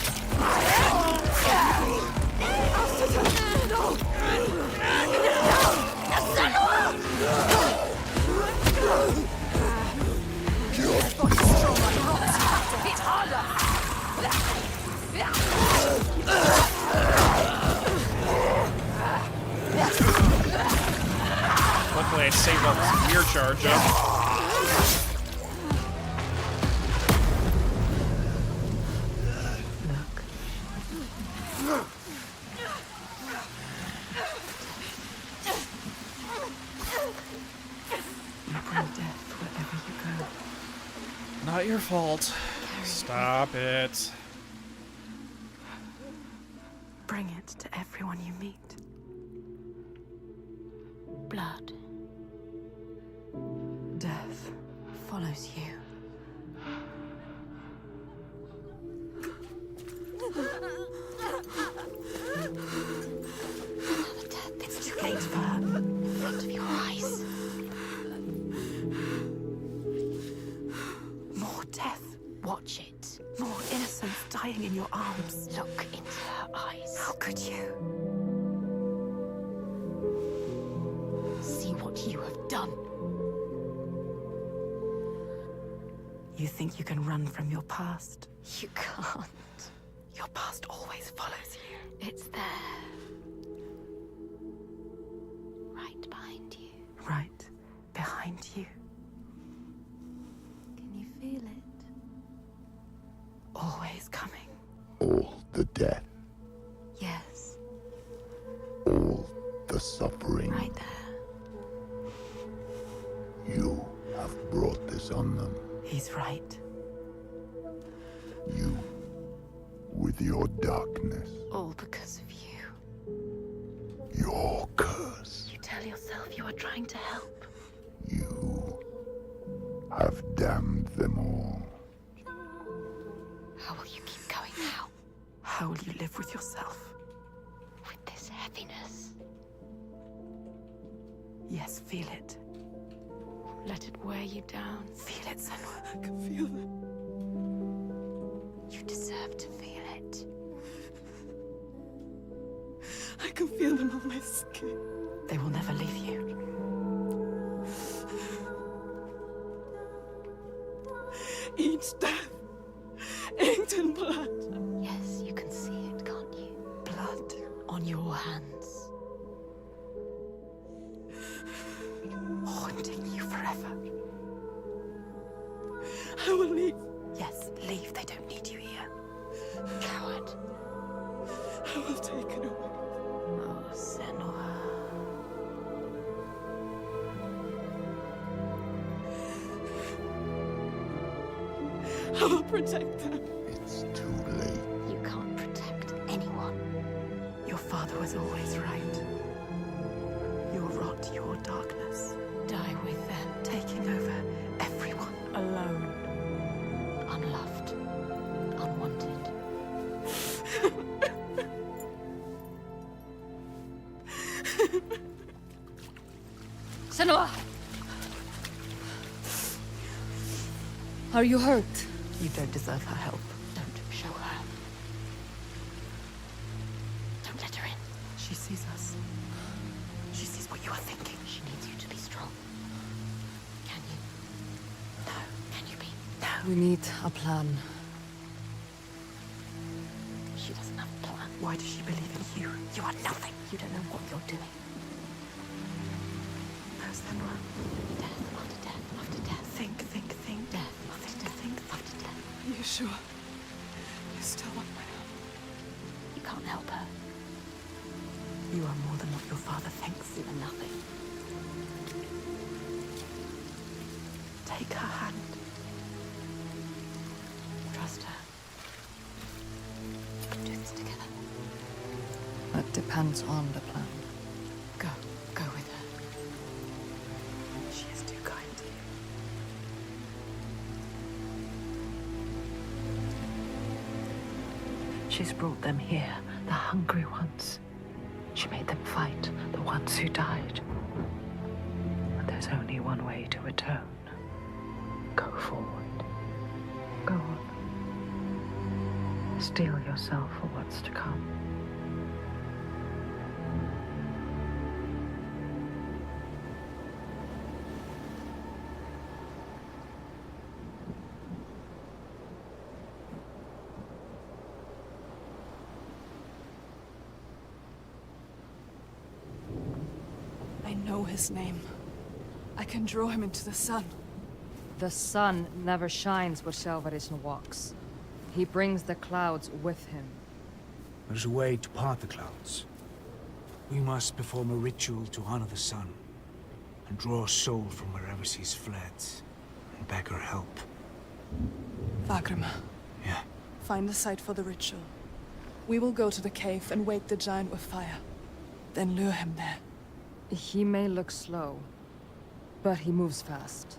Luckily I saved all this mirror charge up. Not your fault. Stop it. Bring it to everyone you meet. Blood. Death follows you. watch it. More innocents dying in your arms. Look into her eyes. How could you? See what you have done. You think you can run from your past? You can't. Your past always follows you. It's there. Right behind you. Right behind you. Can you feel it? Always coming. All the death, Yes. all the suffering. Right there. You have brought this on them. He's right. You, with your darkness, All because of you. your curse. You tell yourself you are trying to help. You have damned them all. How will you keep going now? How will you live with yourself? With this heaviness. Yes, feel it. Let it wear you down. Feel it, Senua. I can feel it. You deserve to feel it. I can feel them on my skin. They will never leave you. Each death inked in blood. Yes, you can see it, can't you? Blood. On your hands. Haunting you forever. I will leave. Yes, leave. They don't need you here. Coward. I will take it away. Oh, Senua. I will protect them. It's too late. You can't protect anyone. Your father was always right. You'll rot your darkness, Die with them. taking over everyone. Alone. Unloved. Unwanted. Senua! Are you hurt? You don't deserve her help. Don't show her. Don't let her in. She sees us. She sees what you are thinking. She needs you to be strong. Can you? No. Can you be? No. We need a plan. She doesn't have a plan. Why does she believe in you? You are nothing. You don't know what you're doing. No, Senua. Death after death after death. Think. Death after death after death. Are you sure? You still want my help? You can't help her. You are more than what your father thinks. You are nothing. Take her hand. Trust her. We can do this together. That depends on the plan. Go. Go with her. She is too kind to you. She's brought them here, the hungry ones. She made them fight, the ones who died. But there's only one way to atone. Go forward. Go on. Steel yourself for what's to come. I know his name. I can draw him into the sun. The sun never shines where Salvation walks. He brings the clouds with him. There's a way to part the clouds. We must perform a ritual to honor the sun, and draw a soul from wherever she's fled, and beg her help. Vagrima, Yeah. find the site for the ritual. We will go to the cave and wake the giant with fire. Then lure him there. He may look slow, but he moves fast.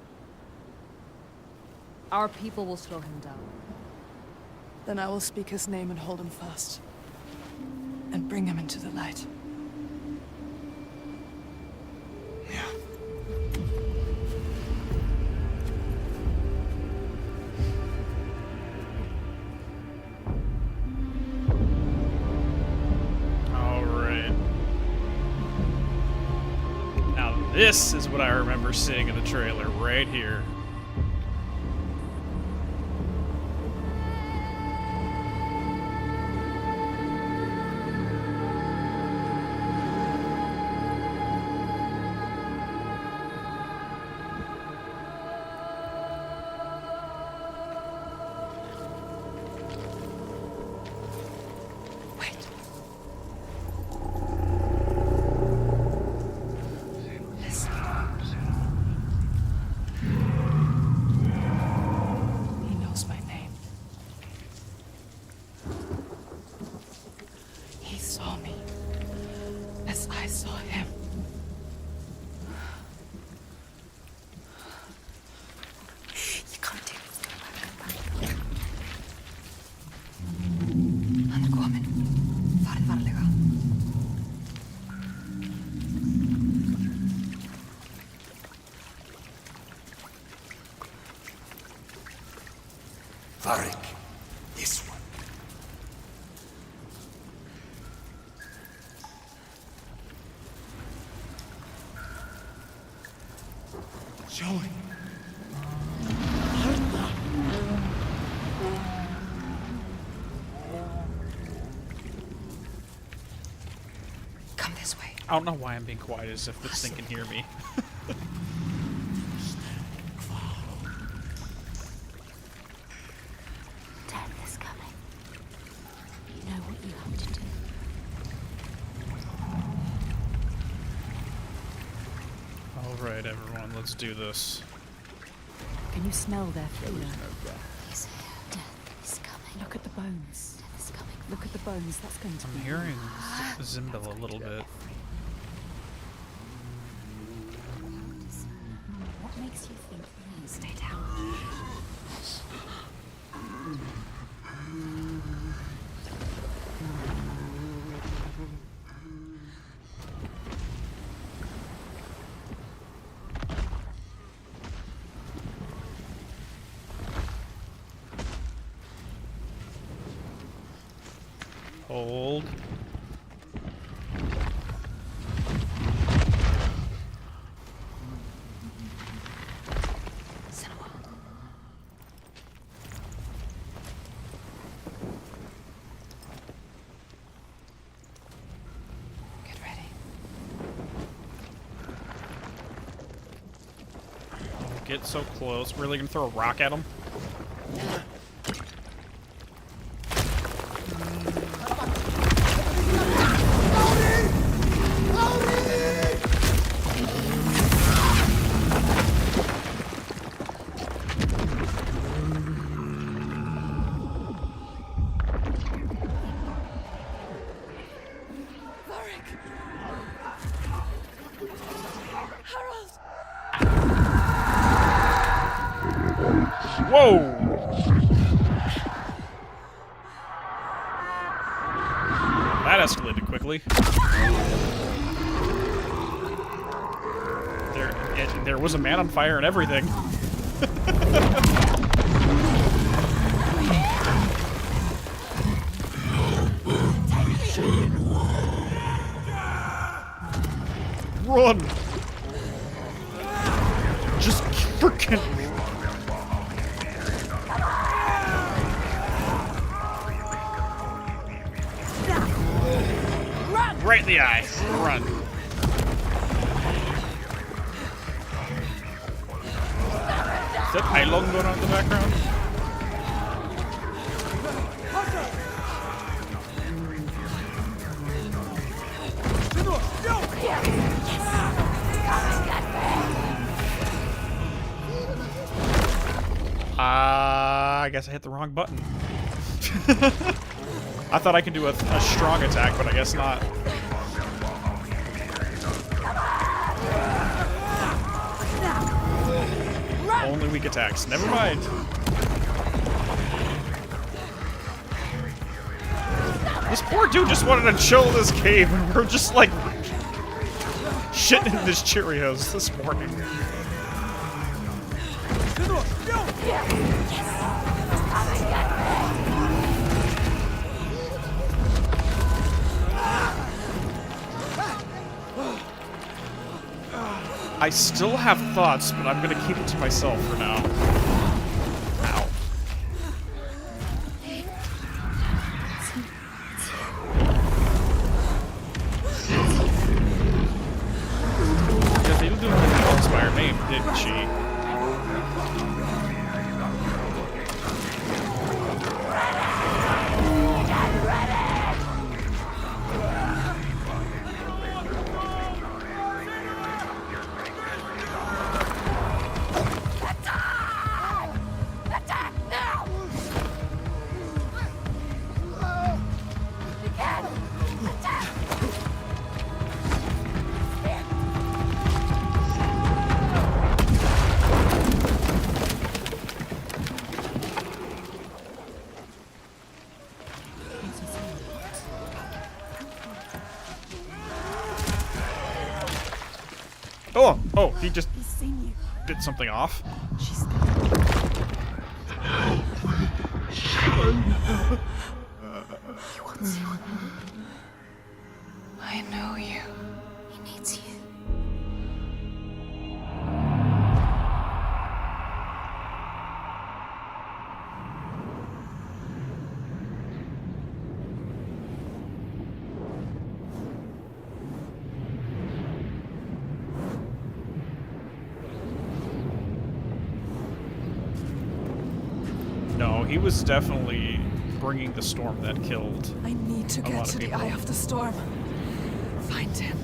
Our people will slow him down. Then I will speak his name and hold him fast. And bring him into the light. Yeah. This is what I remember seeing in the trailer right here. He knows my name. He saw me as I saw him. You can't do this. Hann kominn. Farið varlega. Varric, this one. Joey. Come this way. I don't know why I'm being quiet, as if this thing can hear me. Death is coming. You know what you have to do. Alright, everyone, let's do this. Can you smell their fear? He's here. Death is coming. Look at the bones. Death is coming. Look at the bones. That's going to I'm be... hearing Zimbil a little bit. What makes you think he is? Stay down. Hold. Senua. Get ready. Get so close. Really gonna throw a rock at him? Whoa! That escalated quickly. There was a man on fire and everything. Run! Just freaking... Right in the eye. Run. Is that Eilon going on in the background? I guess I hit the wrong button. I thought I could do a strong attack, but I guess not. Only weak attacks. Never mind. This poor dude just wanted to chill in this cave, and we're just like shitting in his Cheerios this morning. I still have thoughts, but I'm gonna keep it to myself for now. Ow. Yeah, they didn't do anything else by her name, didn't she? Oh, he just bit something off. He wants you. I know you. He needs you. No, he was definitely bringing the storm that killed. I need to a get lot to of the people. eye of the storm. Find him.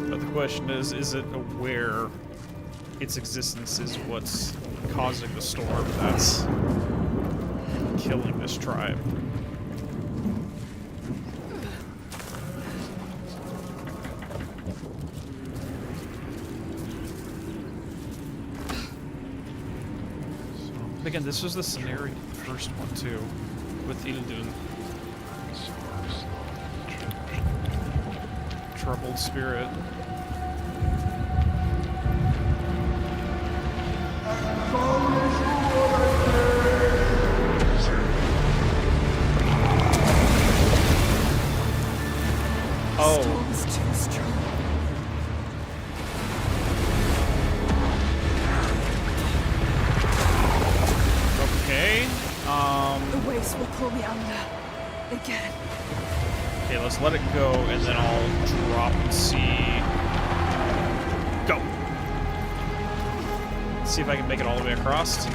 But the question is it aware its existence is what's causing the storm that's killing this tribe? Again, this was the scenario in the first one too, with Idun. Troubled spirit. Oh. Storm's too strong. Okay. The waves will pull me under. Again. Okay, let's let it go, and then I'll drop and see. Go. See if I can make it all the way across. No.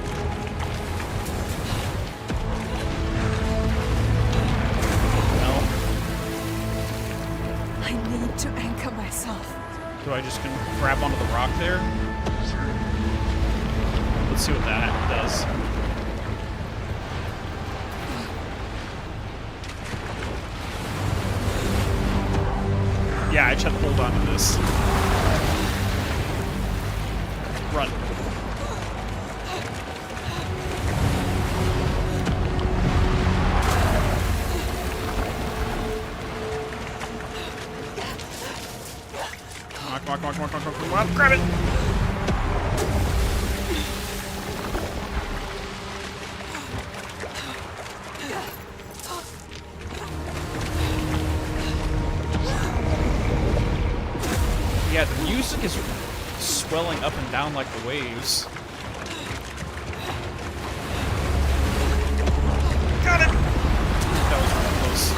I need to anchor myself. Do I just grab onto the rock there? Let's see what that does. Yeah, I just have to hold on to this. Run. Come on, grab it! Yeah, the music is swelling up and down like the waves. Got it! That was really close.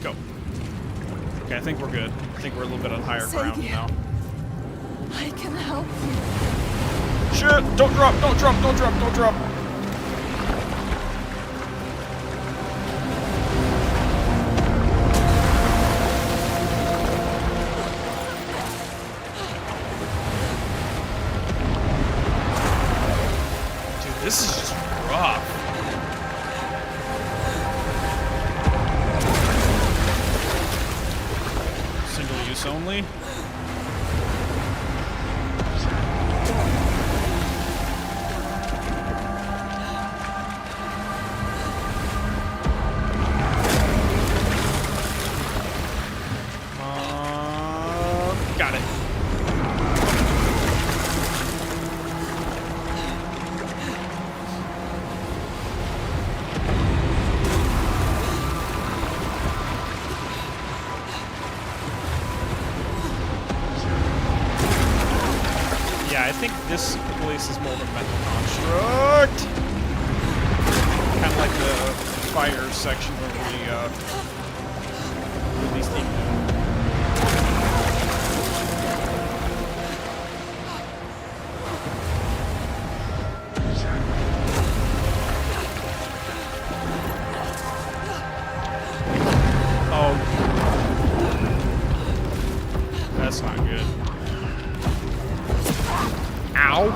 Go. Okay, I think we're good. I think we're a little bit on higher ground Saga. now. I can help you. Sure, don't drop, don't drop, don't drop, don't drop. Dude, this is just rough. only. Got it. Yeah, I think this place is more of a mental construct. Kind of like the fire section where we released Ingo. That's not good. Ow!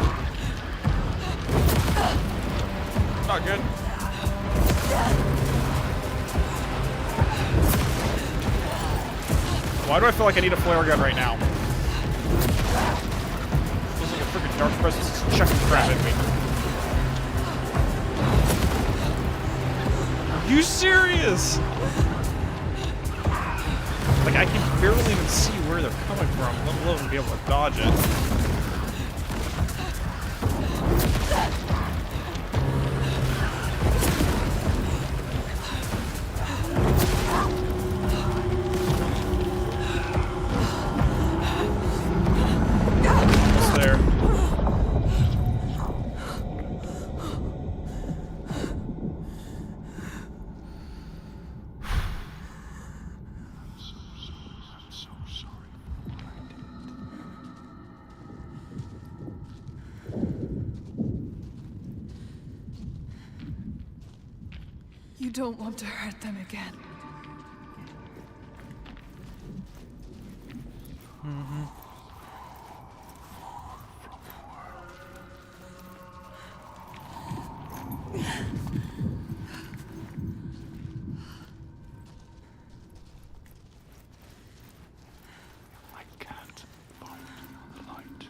Not good. Why do I feel like I need a flare gun right now? Feels like a freaking dark presence is chucking crap at me. Are you serious? Like, I can barely even see where they're coming from, let alone be able to dodge it. What's there? You don't want to hurt them again. Mm-hmm. I can't find the light.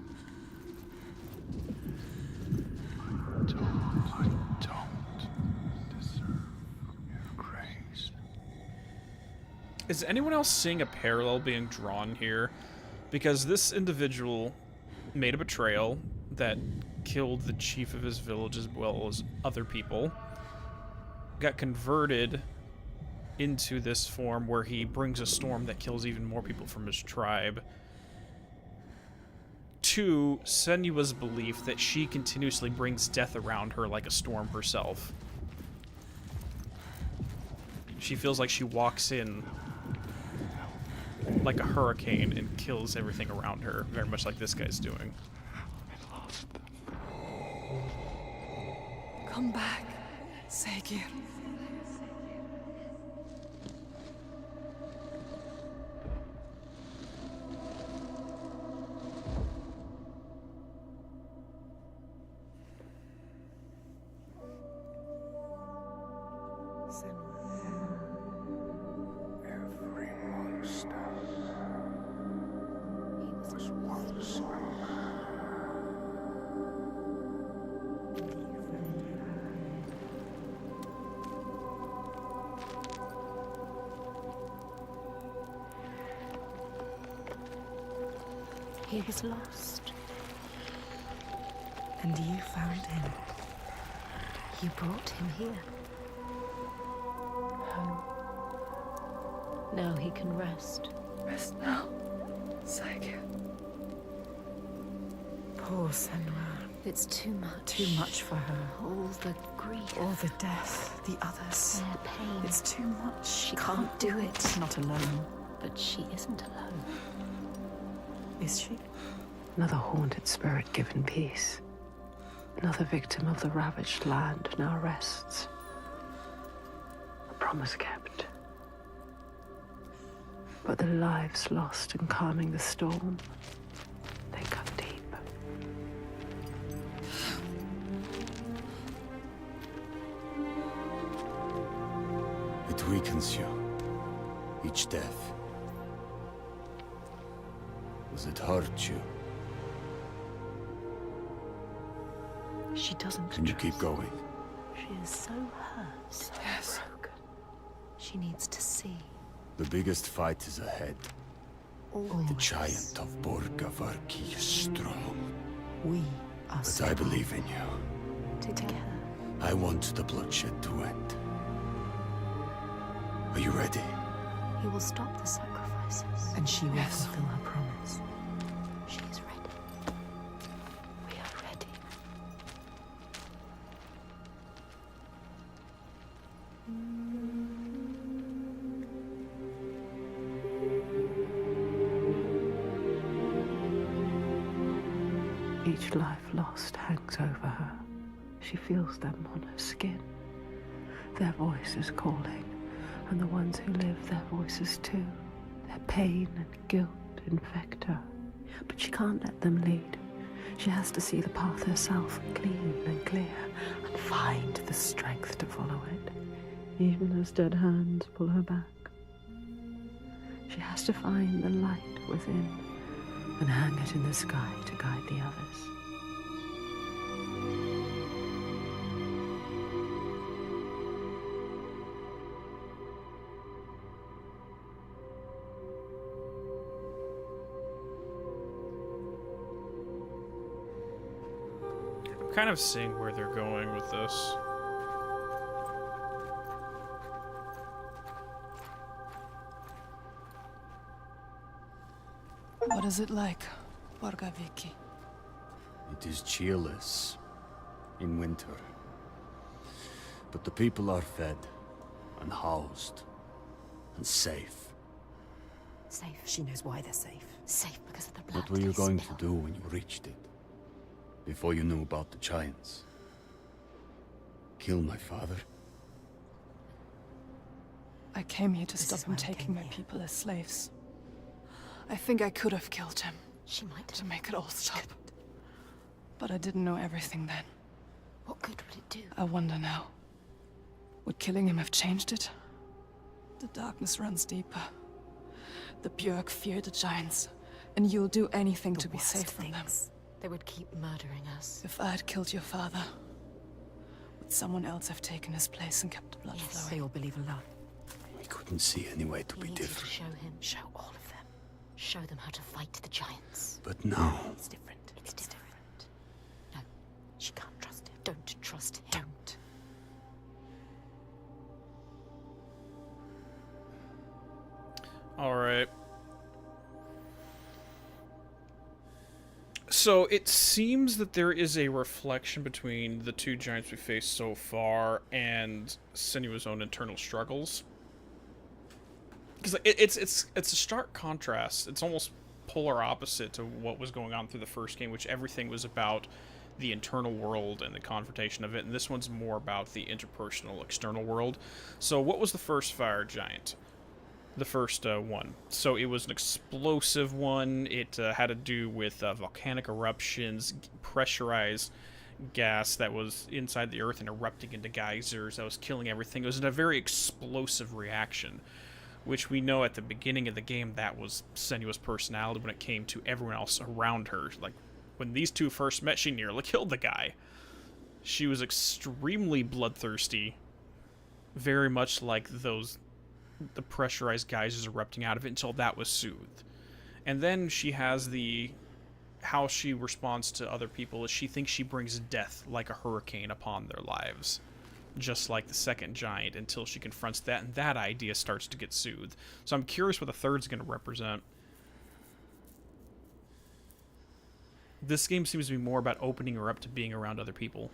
I don't deserve your grace. Is anyone else seeing a parallel being drawn here? Because this individual made a betrayal that killed the chief of his village as well as other people, got converted into this form where he brings a storm that kills even more people from his tribe, to Senua's belief that she continuously brings death around her like a storm herself. She feels like she walks in like a hurricane and kills everything around her, very much like this guy's doing. Come back, Saga. Every monster was once a man. He was lost. And you found him. You brought him here. Home. Now he can rest. Rest now, Saga. Poor Senua. It's too much. Too much for her. All the grief. All the death, the others. Their pain. It's too much. She can't do it. Not alone. But she isn't alone. Is she? Another haunted spirit given peace. Another victim of the ravaged land now rests. A promise kept. But the lives lost in calming the storm, they cut deep. It weakens you. Each death. Does it hurt you? She doesn't Can you trust. keep going? She is so hurt, so broken. She needs to see. The biggest fight is ahead. Always. The giant of Borgavarki is strong. We are But strong. I believe in you. Together. I want the bloodshed to end. Are you ready? He will stop the sacrifices. And she will fulfill her promise. She is ready. We are ready. Each life lost hangs over her. She feels them on her skin. Their voices calling, and the ones who live, their voices too. Their pain and guilt infect her. But she can't let them lead. She has to see the path herself, clean and clear, and find the strength to follow it, even as dead hands pull her back. She has to find the light within, and hang it in the sky to guide the others. I'm kind of seeing where they're going with this. What is it like, Borgaviki? It is cheerless in winter. But the people are fed and housed and safe. Safe. She knows why they're safe. Safe because of the blood. What were you they going spill. to do when you reached it? Before you knew about the giants? Kill my father? I came here to This stop is him why I taking came my here. people as slaves. I think I could have killed him She might to have. make it all stop. But I didn't know everything then. What good would it do? I wonder now. Would killing him have changed it? The darkness runs deeper. The Björk fear the giants, and you'll do anything to be worst safe from them. things. They would keep murdering us. If I had killed your father, would someone else have taken his place and kept the blood Yes, flowing? they all believe in love. We couldn't see any way to He be needs you to different. show him. Show all of them. Show them how to fight the giants. But now, It's different. It's different. No, she can't trust him. Don't trust him. Don't. All right. So it seems that there is a reflection between the two giants we faced so far and Senua's own internal struggles. Because it's a stark contrast. It's almost polar opposite to what was going on through the first game, which everything was about the internal world and the confrontation of it, and this one's more about the interpersonal external world. So what was the first fire giant? The first one. So it was an explosive one. It had to do with volcanic eruptions, pressurized gas that was inside the earth and erupting into geysers that was killing everything. It was a very explosive reaction, which we know at the beginning of the game that was Senua's personality when it came to everyone else around her. Like, when these two first met, she nearly killed the guy. She was extremely bloodthirsty, very much like the pressurized geysers erupting out of it until that was soothed. And then she has how she responds to other people is she thinks she brings death like a hurricane upon their lives, just like the second giant, until she confronts that, and that idea starts to get soothed. So I'm curious what the third's going to represent. This game seems to be more about opening her up to being around other people.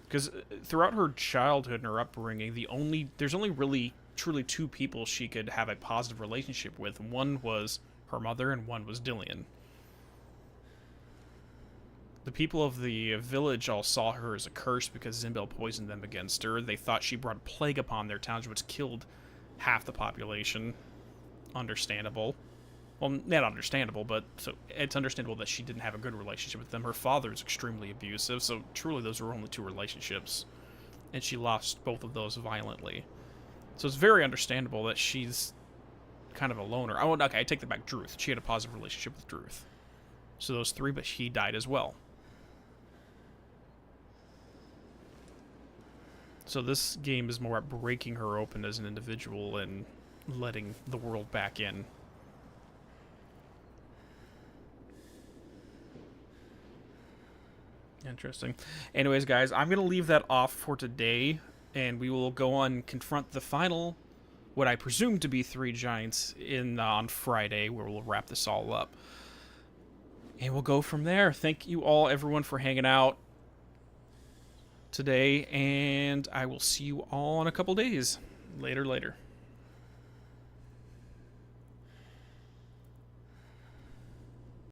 Because throughout her childhood and her upbringing, there's only really truly two people she could have a positive relationship with. One was her mother, and one was Dillian. The people of the village all saw her as a curse because Zimbel poisoned them against her. They thought she brought plague upon their towns, which killed half the population. Understandable. Well, not understandable, but so it's understandable that she didn't have a good relationship with them. Her father is extremely abusive, so truly those were only two relationships. And she lost both of those violently. So it's very understandable that she's kind of a loner. Oh, okay, I take that back. Druth. She had a positive relationship with Druth. So those 3, but she died as well. So this game is more about breaking her open as an individual and letting the world back in. Interesting. Anyways, guys, I'm going to leave that off for today, and we will go on confront the final, what I presume to be 3 giants on Friday, where we'll wrap this all up. And we'll go from there. Thank you all, everyone, for hanging out today, and I will see you all in a couple days. Later.